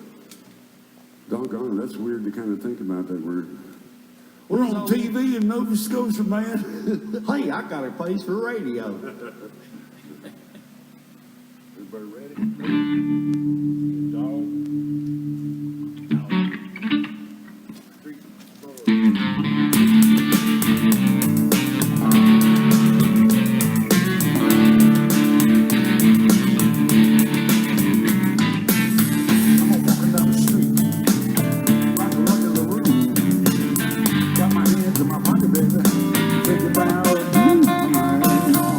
Doggone, that's weird to kind of think about that word. We're on TV in Nova Scotia, man. Hey, I got a place for radio. Everybody ready? Dog. 3, 4. I'm walking down the street, like a lucky LaRue. Got my hands in my pocket, baby. Think about you. I ain't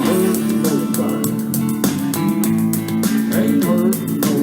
hurting nobody. Ain't hurting nobody.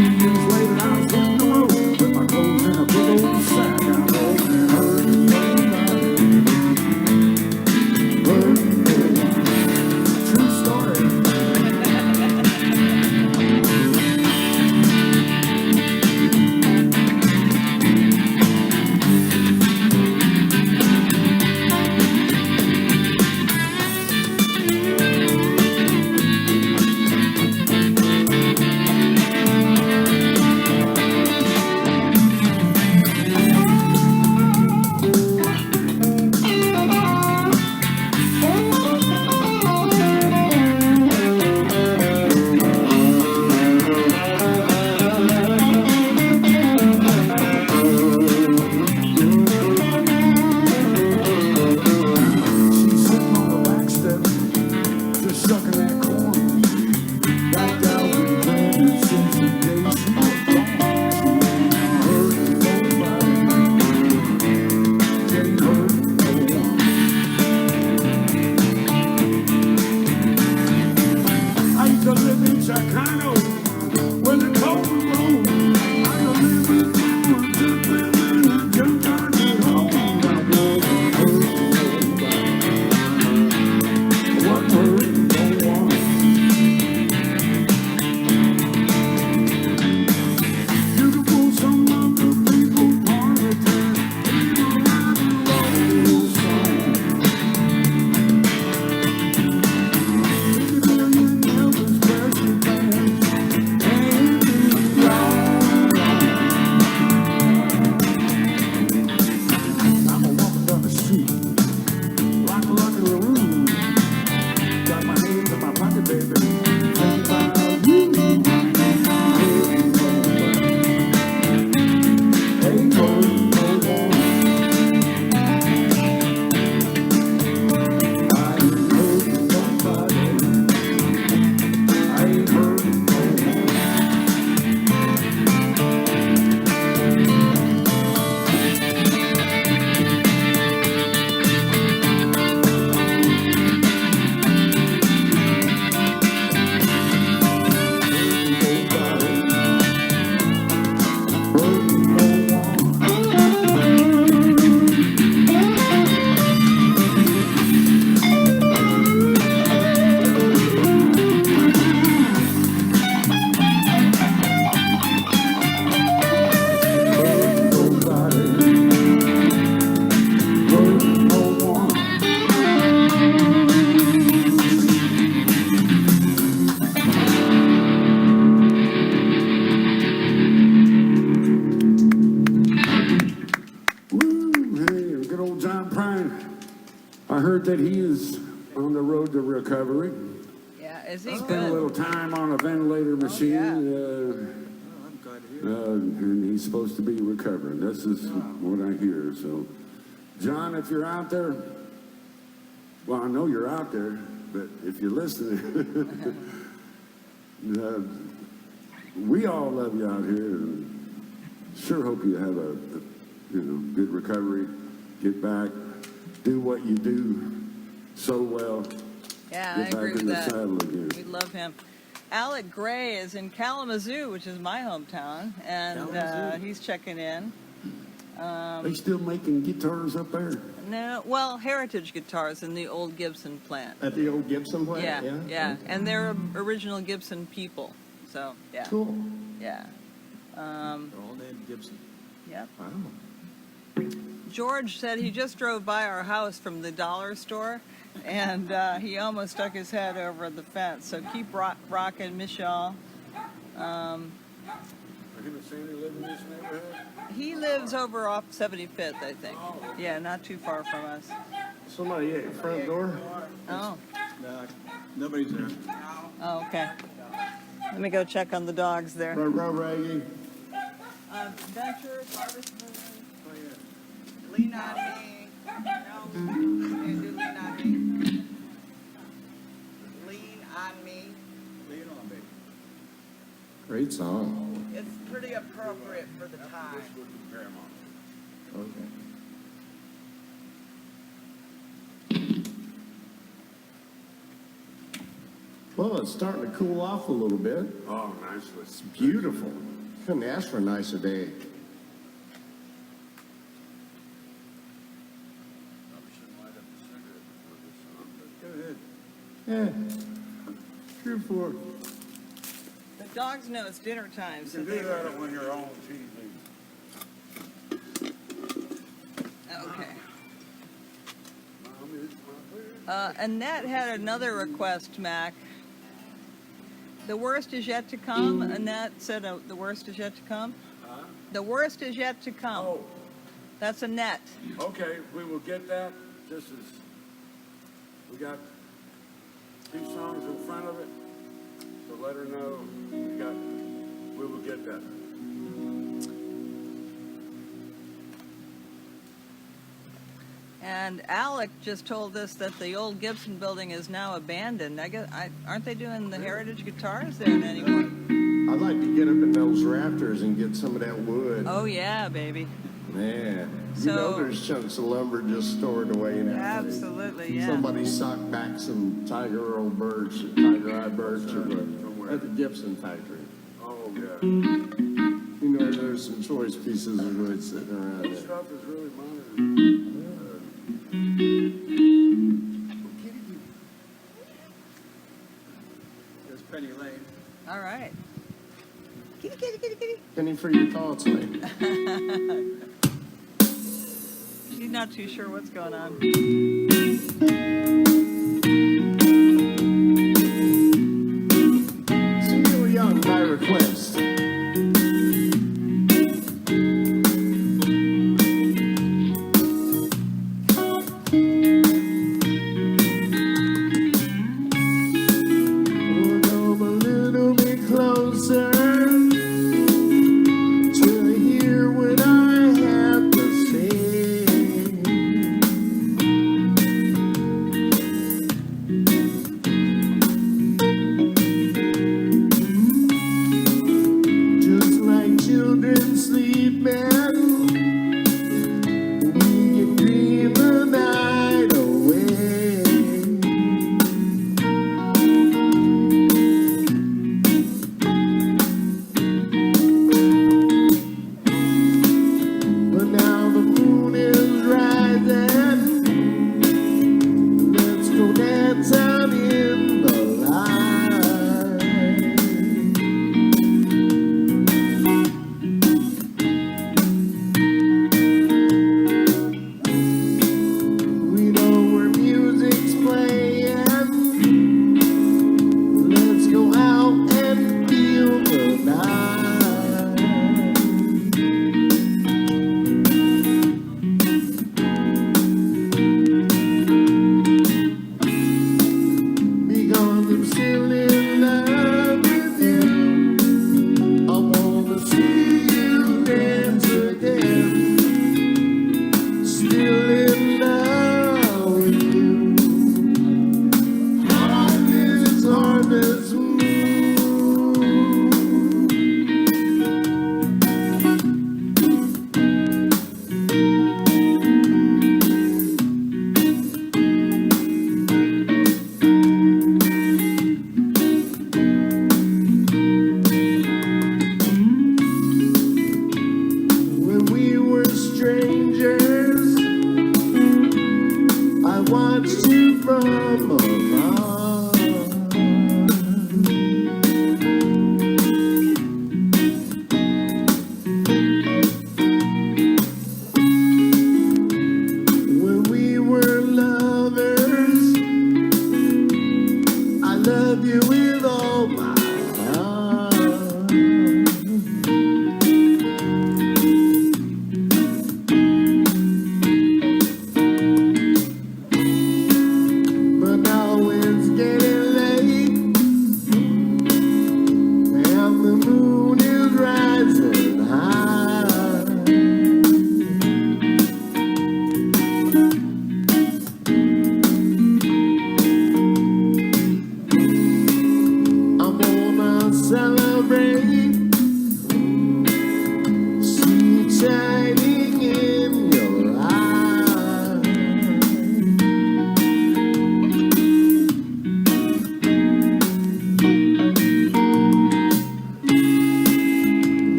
18 years later, I was hitting the road with my clothes in a big old sack. I was hurting nobody. Hurting nobody. True story. She's sitting on the back step, just sucking that corn. That gal's been pregnant since the day she was born. She ain't hurting nobody, ain't hurting no one. I used to live in Chicano, where the cold was blowing. I used to live in just living in a junkyard at home. I wasn't hurting nobody. What hurt no one? You can pull some other people's politics, even rock and roll song. Maybe million Elvis Presley fans, and be wrong. I'm a walking down the street, like a lucky LaRue. Got my hands in my pocket, baby. Think about you. Ain't hurting no one. I ain't hurting nobody. I ain't hurting no one. Woo, hey, good old John Prine. I heard that he is on the road to recovery. Yeah, is he Spent a little good? time on a ventilator machine, and he's supposed to be recovering. This is what I hear. So, John, if you're out there, well, I know you're out there, but if you're listening, we all love you out here, and sure hope you have a good recovery. Get back, do what you do so well. Yeah, I Get back agree in with the that. saddle again. We love him. Alec Gray is in Kalamazoo, which is my hometown, and he's checking in. They still making guitars up there? No, well, Heritage Guitars in the old Gibson plant. At the old Gibson plant? Yeah, and they're original Gibson people. So yeah, Cool. yeah. They're all named Gibson. Yep. Wow. George said he just drove by our house from the dollar store, and he almost stuck his head over the fence. So keep rocking, Michelle. Are you the same who live in this neighborhood? He lives over off 75th, I think. Yeah, not too far from us. Somebody at your front door? Oh, No, nobody's there. oh, okay. Let me go check on the dogs there. Row, Raggy. Venture, Harvest Moon. Lean on me. No, can't do lean on me. Lean on me. Lean on me. Great song. It's pretty appropriate for the time. Okay. Well, it's starting to cool off a little bit. Oh, nicely. It's beautiful. Couldn't ask for a nicer day. Go ahead. Yeah. True for. The dogs know it's dinner time, You so can they do that when you're on TV. okay. Mom is my baby. Annette had another request, Mac. The worst is yet to come. Annette said the worst is yet to come. Huh? The worst is yet to come. Oh, That's Annette. okay, we will get that. This is, we got 2 songs in front of it, so let her know we will get that. And Alec just told us that the old Gibson building is now abandoned. I guess aren't they doing the heritage guitars there anymore? I'd like to get up in those rafters and get some of that wood. Oh yeah, baby. Man, you So- know there's chunks of lumber just stored away in that place. Absolutely, yeah. Somebody socked back some tiger eye birch at the Gibson factory. Oh, yeah. You know, there's some choice pieces of wood sitting around This there. stuff is really mine. There's Penny Lane. All right. Kitty, kitty, kitty, kitty. Penny for your thoughts, lady. She's not too sure what's going on. So Neil Young, by request. We'll come a little bit closer to hear what I have to say. Just like children sleeping, we can dream the night away. But now the moon is rising. Let's go dance out in the light.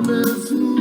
harvest moon.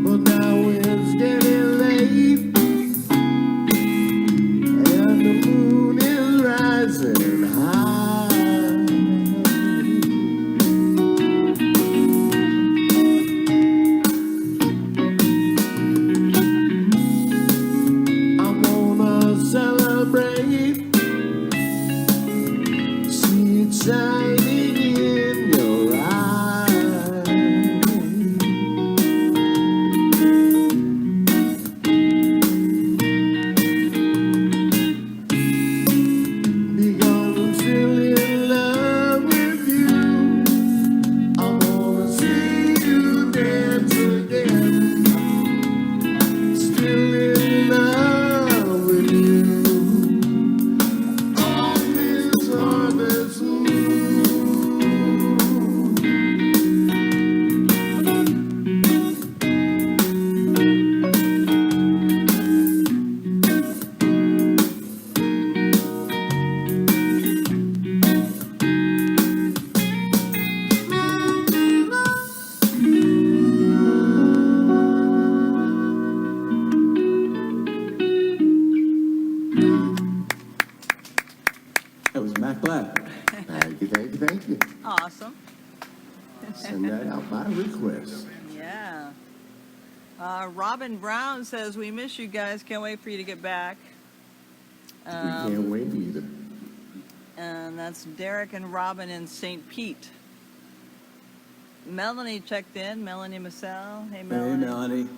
But now it's getting late, and the moon is rising high. I wanna celebrate, see it shining in your eyes. Because I'm still in love with you. I wanna see you dance again. Still in love with you. On this harvest moon. That was Mac Black. Thank you, thank you, thank you. Awesome. Send that out by request. Yeah. Robin Brown says, we miss you guys. Can't wait for you to get back. We can't wait either. And that's Derek and Robin in St. Pete. Melanie checked in. Melanie Massell. Hey, Hey, Melanie. Melanie.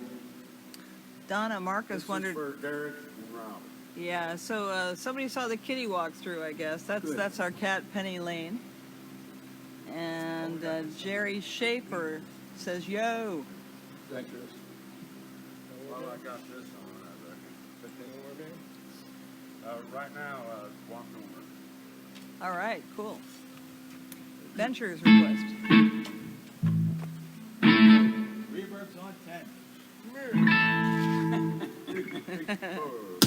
Donna Marcus wondered. For Derek and Rob. Yeah, so somebody saw the kitty walk through, I guess. That's our cat, Penny Lane. And Jerry Schaefer says, yo. Well, I got this on, I reckon. 15 more games? Right now, walk over. All right, cool. Venture's request. Reverb's on 10. Oh.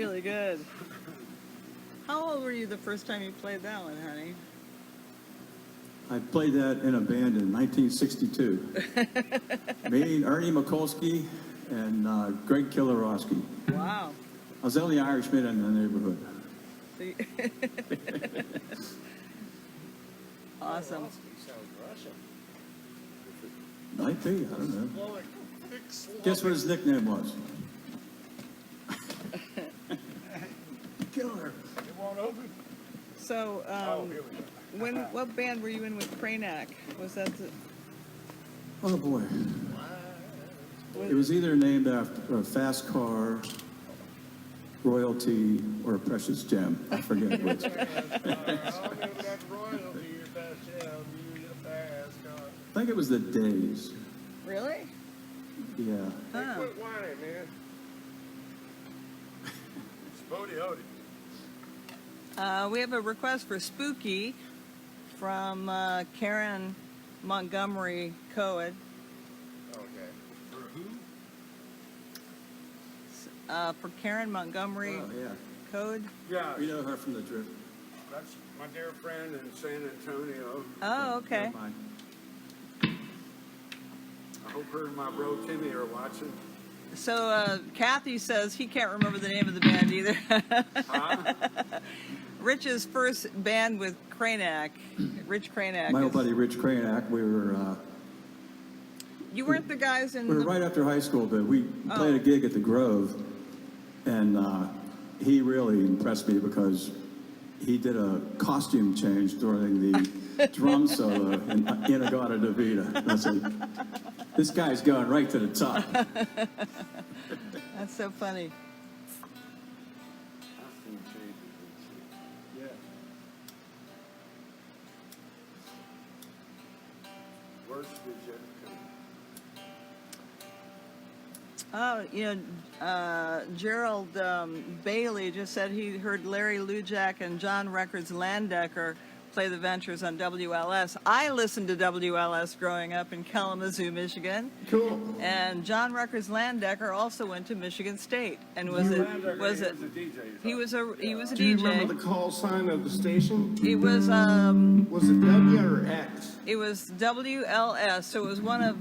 really good. How old were you the first time you played that one, honey? I played that in a band in 1962. Me, Ernie Mikulski, and Greg Kilorowski. Wow. I was the only Irishman in the neighborhood. So you- awesome. He sounds Russian. Might be, I don't know. Well, like thick Slavic. Guess what his nickname was? Killer. It won't open. So, Oh, here we go. what band were you in with Cranack? Was that the, Oh boy. It was either named after a fast car, royalty, or a precious gem. I forget which. I'll give that royalty, your fast shell, you your fast car. I think it was the Days. really? Yeah. Hey, Huh. quit whining, man. Spody Odie. We have a request for Spooky from Karen Montgomery Coed. Okay. For who? For Karen Montgomery Oh, yeah. Coed. Yeah, We know her from the Drip. that's my dear friend in San Antonio. Oh, okay. Never mind. I hope her and my bro Timmy are watching. So Kathy says he can't remember the name of the band either. Huh? Rich's first band with Cranack, Rich Cranack. My is- old buddy Rich Cranack, we were You weren't the guys in we were the... right after high school, but we Oh. played a gig at the Grove, and he really impressed me because he did a costume change during the drum solo in Inagata Davida. I said, this guy's going right to the top. That's so funny. Costume changes and shit. Yeah. Worst is yet to come. Gerald Bailey just said he heard Larry Lujak and John Records Landecker play the Ventures on WLS. I listened to WLS growing up in Kalamazoo, Michigan. Cool. And John Records Landecker also went to Michigan State and was it Was a DJ. he was a Do you remember DJ. the call sign of the station? It was Was it W or X? WLS, so it was one of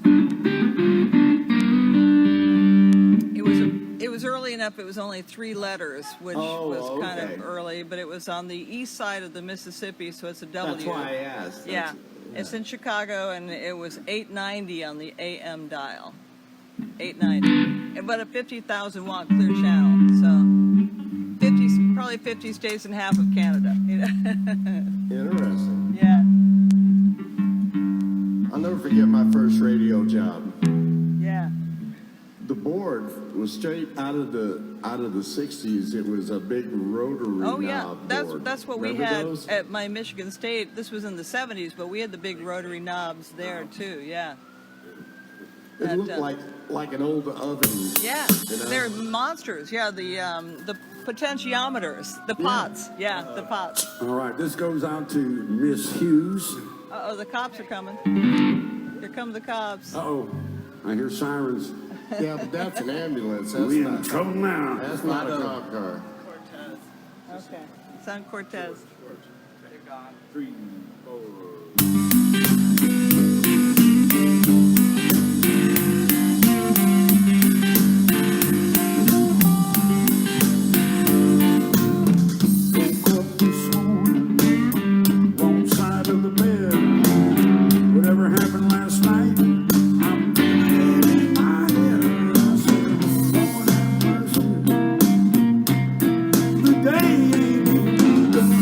it was early enough. It was only 3 letters, which Oh, was kind okay. of early, but it was on the east side of the Mississippi, so it's a W. That's why I asked. Yeah, it's in Chicago, and it was 890 on the AM dial. 890, but a 50,000 watt clear channel. So 50, probably 50 states and half of Canada. You know? Interesting. Yeah, I'll never forget my first radio job. yeah. The board was straight out of the 60s. It was a big rotary Oh yeah, knob that's board. that's what we Remember had those? at my Michigan State. This was in the 70s, but we had the big rotary knobs there too. Yeah. It at, looked like an old oven. Yeah, You know? they're monsters. Yeah, the potentiometers, the pots. Yeah, the pots. All right, this goes out to Miss Hughes. Uh oh, the cops are coming. Here come the cops. Uh-oh, I hear sirens. Yeah, but that's an ambulance. That's We in not. trouble now. That's not a cop car. Cortez. Okay, it's on Cortez. They're gone. 3, 4. Woke up this morning, wrong side of the bed. Whatever happened last night, I'm feeling it in my head. I said, Lord have mercy. The day ain't even done.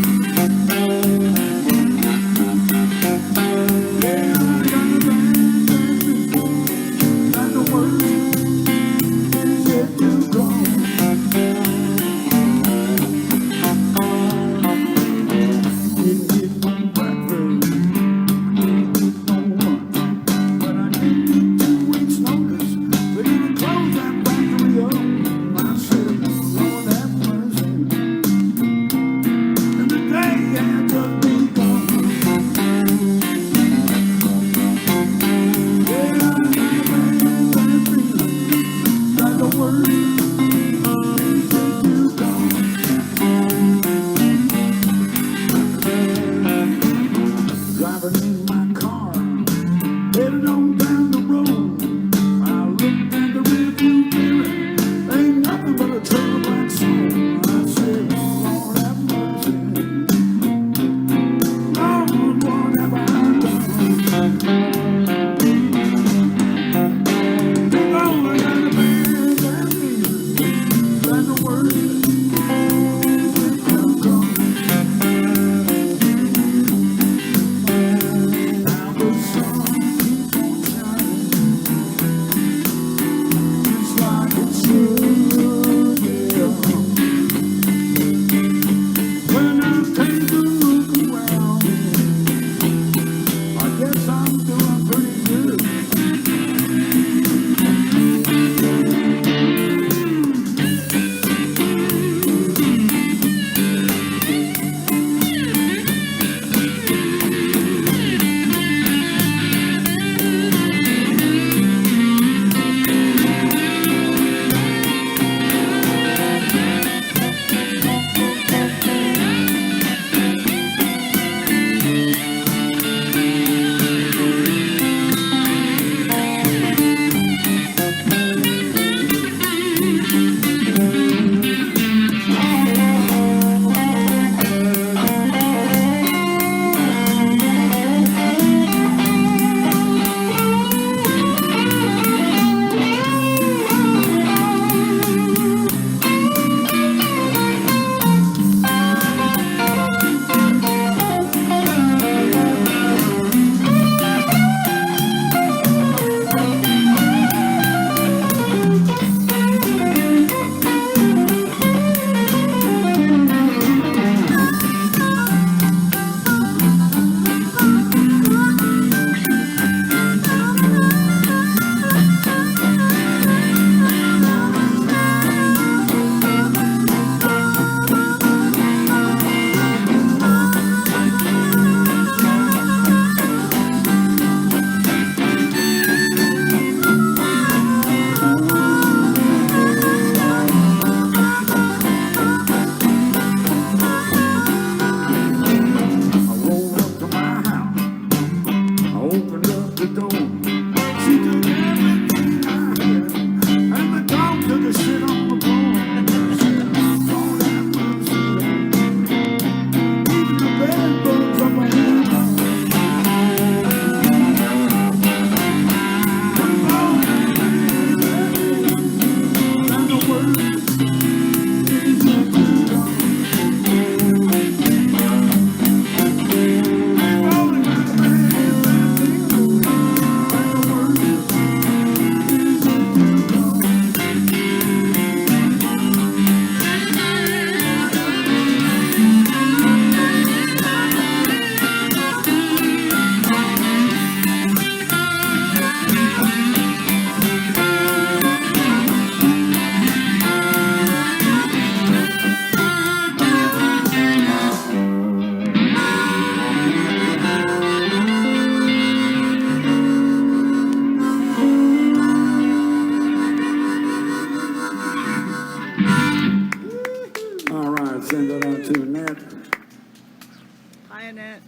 right, send that out to Annette. Hi, Annette.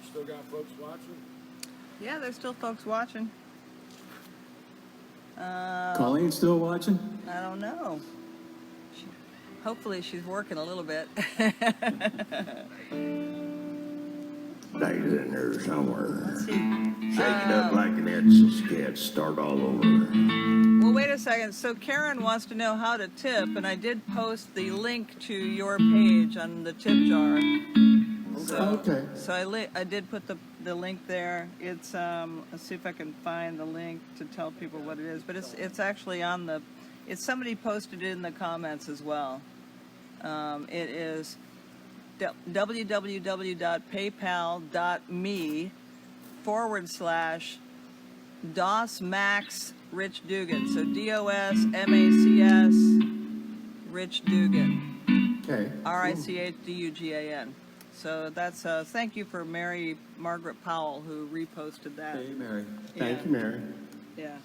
Still got folks watching? Yeah, there's still folks watching. Colleen still watching? I don't know. Hopefully she's working a little bit. Dave's in there somewhere. Let's see. Shake it up like an Edson's cat. Start all over. Well, wait a second. So Karen wants to know how to tip, and I did post the link to your page on the tip jar. Okay. So I did put the link there. It's let's see if I can find the link to tell people what it is. But it's actually on the. It's somebody posted it in the comments as well. It is www.paypal.me/DosMacs Rich Dugan. So DOSMACS Rich Dugan. Okay. RICHDUGAN. So that's thank you for Mary Margaret Powell who reposted that. Hey, Mary. Thank you, Mary. Yeah.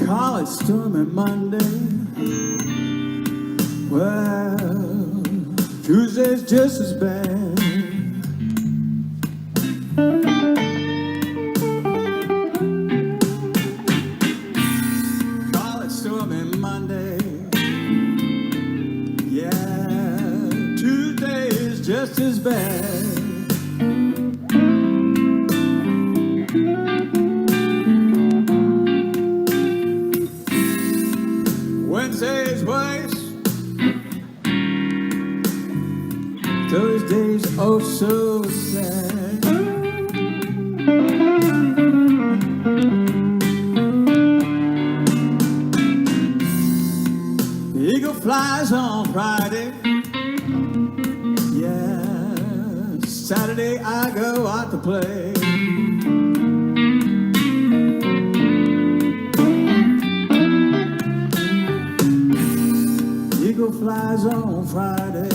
College stormy Monday. Well, Tuesday's just as bad. College stormy Monday. Yeah, Tuesday is just as bad. Wednesday's waste. Thursday's oh so sad. The eagle flies on Friday. Yeah, Saturday I go out to play. Eagle flies on Friday.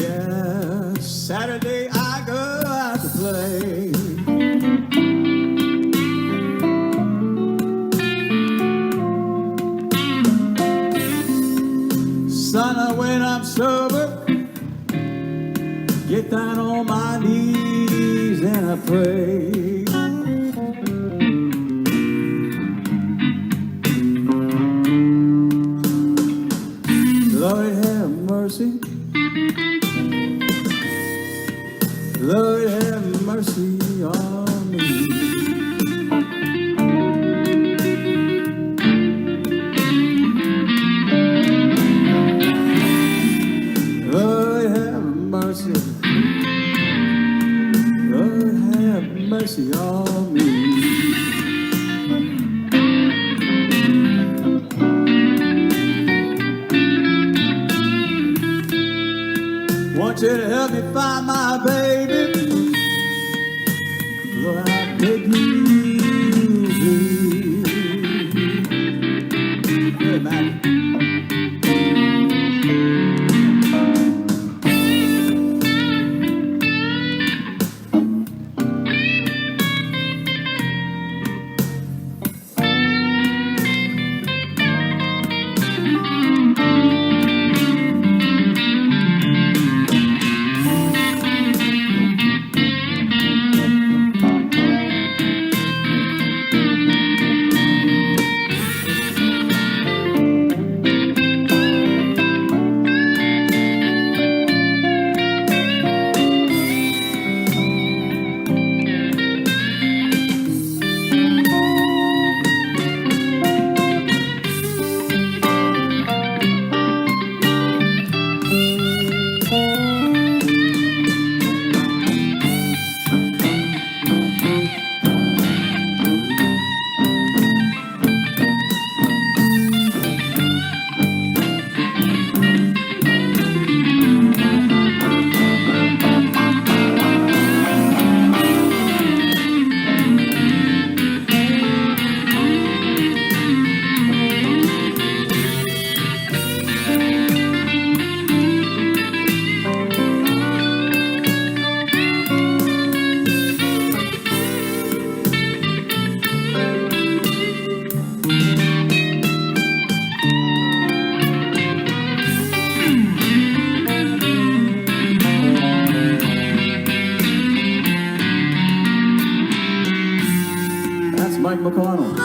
Yeah, Saturday I go out to play. Son, when I'm sober, get down on my knees and I pray. Lord have mercy. Lord have mercy on me. Lord have mercy. Lord have mercy on me. Want you to help me find my baby. Lord, Hey, Matt. That's Mike McConnell.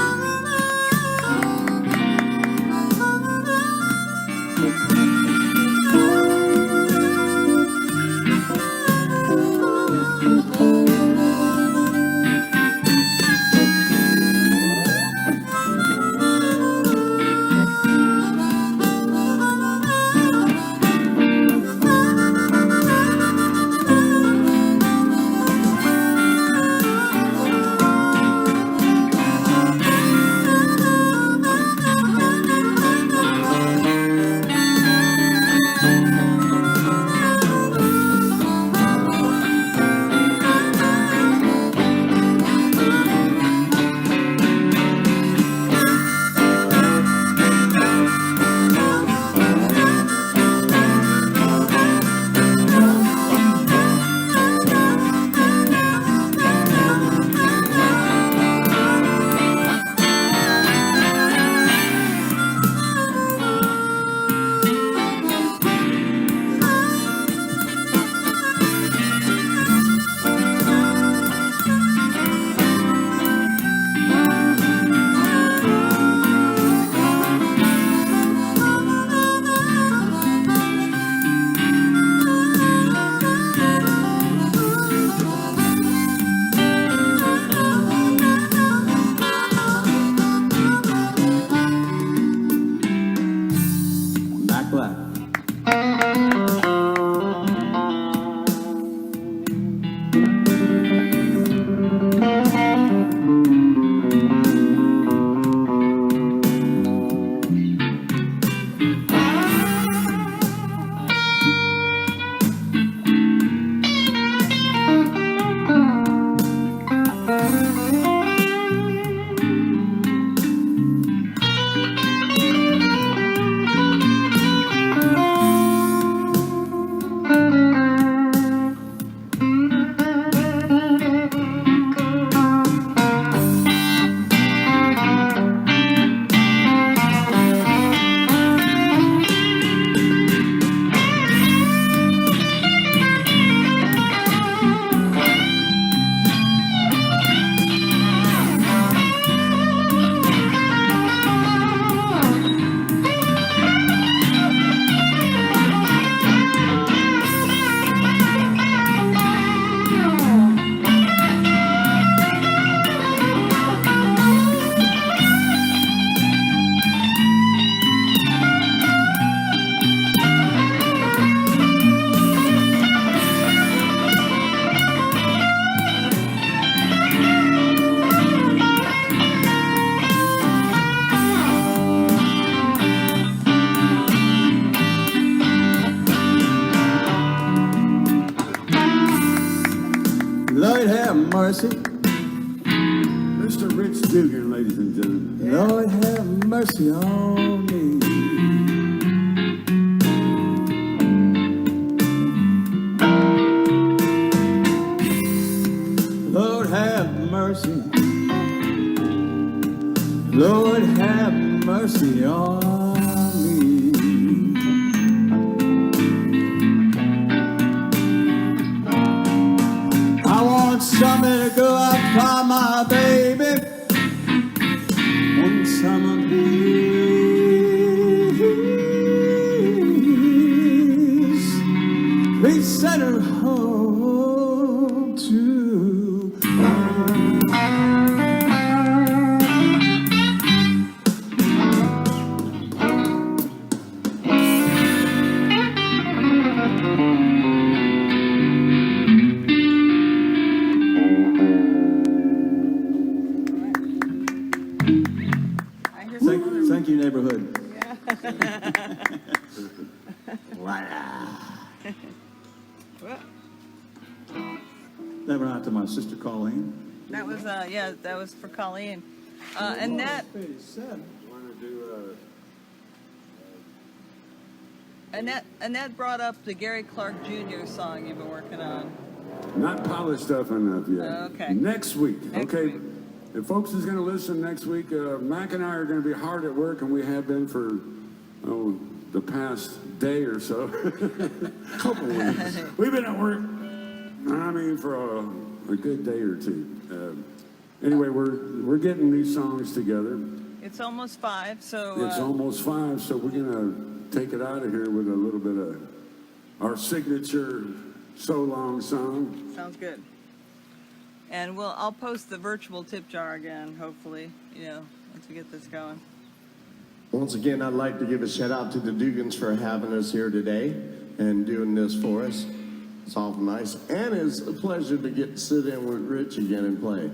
Mr. Rich Dugan, ladies and gentlemen. Lord have mercy on me. Lord have mercy. Lord have mercy on me. I want somebody to go out and find my baby one summer breeze. Please send her home to I hear some other. Thank you, neighborhood. Well, That went out to my sister Colleen. that was yeah, that was for Colleen. And that Want to do Annette brought up the Gary Clark Jr. song you've been working on. not polished up enough yet. Okay. Next week. Next okay. week. If folks is going to listen next week, Mac and I are going to be hard at work, and we have been for the past day or so. Couple weeks. We've been at work. I mean, for a good day or two. Anyway, we're getting these songs together. It's almost 5, so It's almost 5, so we're going to take it out of here with a little bit of our signature So Long song. sounds good. And I'll post the virtual tip jar again, hopefully, once we get this going. Once again, I'd like to give a shout out to the Dugans for having us here today and doing this for us. It's awful nice. And it's a pleasure to get to sit in with Rich again and play.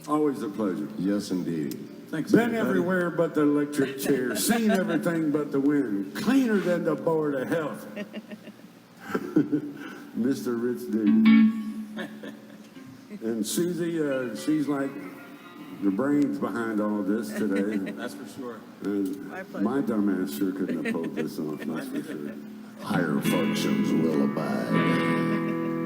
Always a pleasure. Yes, indeed. Thanks. Been everybody. everywhere but the electric chair, seen everything but the wind, cleaner than the board of health. Mr. Rich Dugan. And Susie, she's like the brains behind all this today. That's for sure. My pleasure. My dumb ass sure couldn't have pulled this off, that's for sure. Higher functions will abide.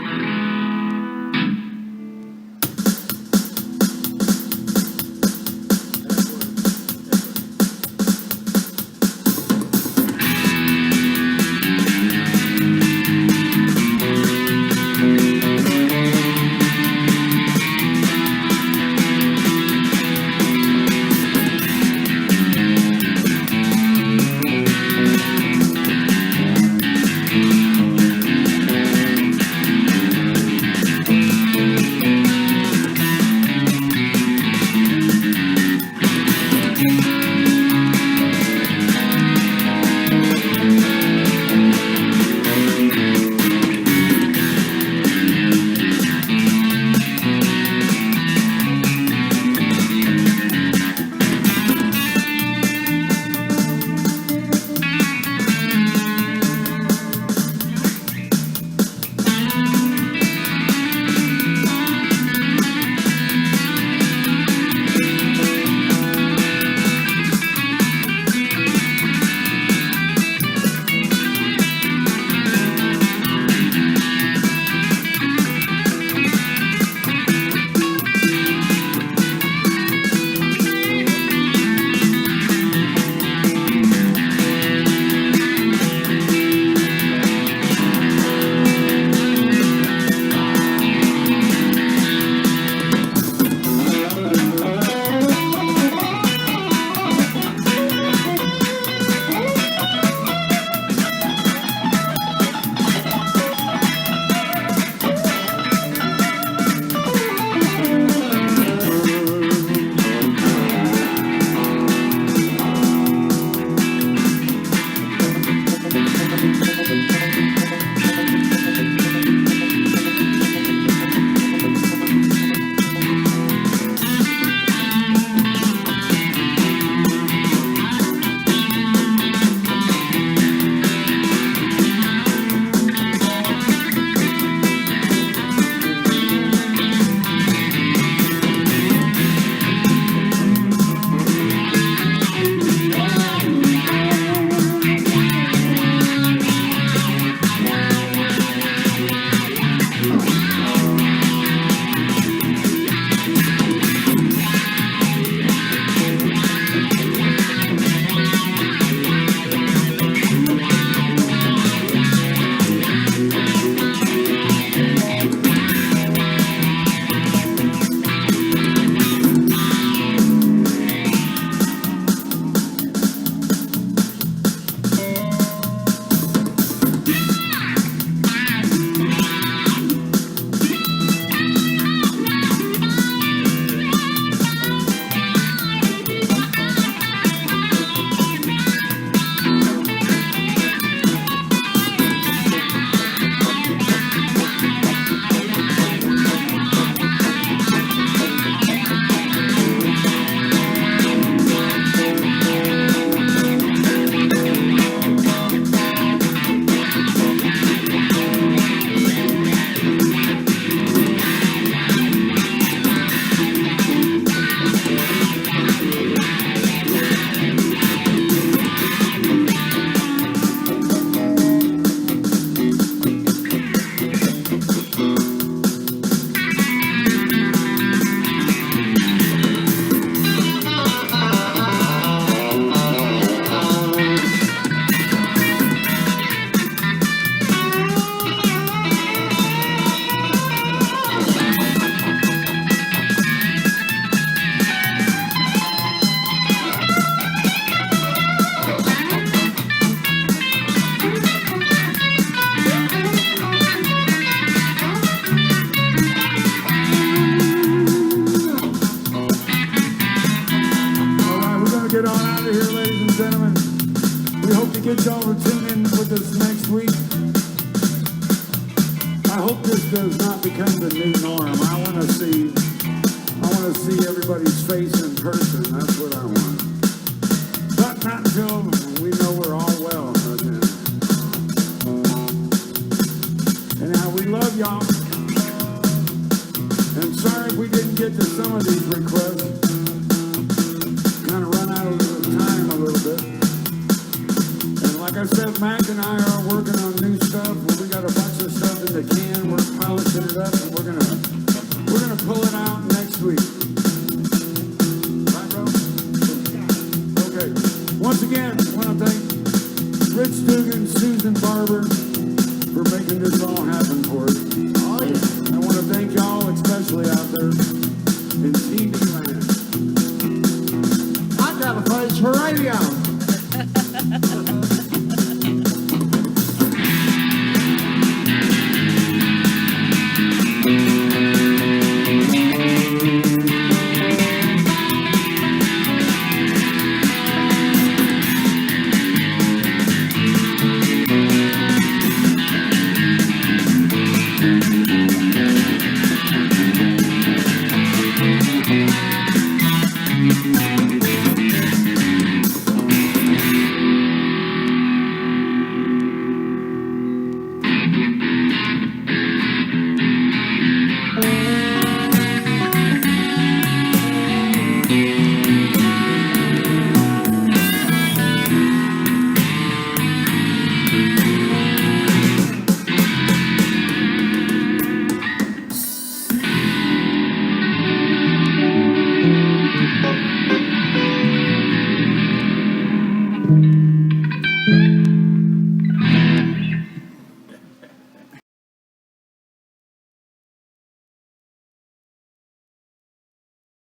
get y'all to tune in with us next week. I hope this does not become the new norm. I want to see everybody's face in person. That's what I want. But not until we know we're all well. Anyhow, we love y'all. And sorry if we didn't get to some of these requests. Kind of run out of time a little bit. And like I said, Mac and I are working on new stuff. We got a bunch of stuff in the can. We're polishing it up, and we're gonna pull it out next week. Right, bro? Okay. Once again, I want to thank Rich Dugan, Susan Barber for making this all happen for us. Oh, yeah. I want to thank y'all, especially out there in TV land. I got a place for radio.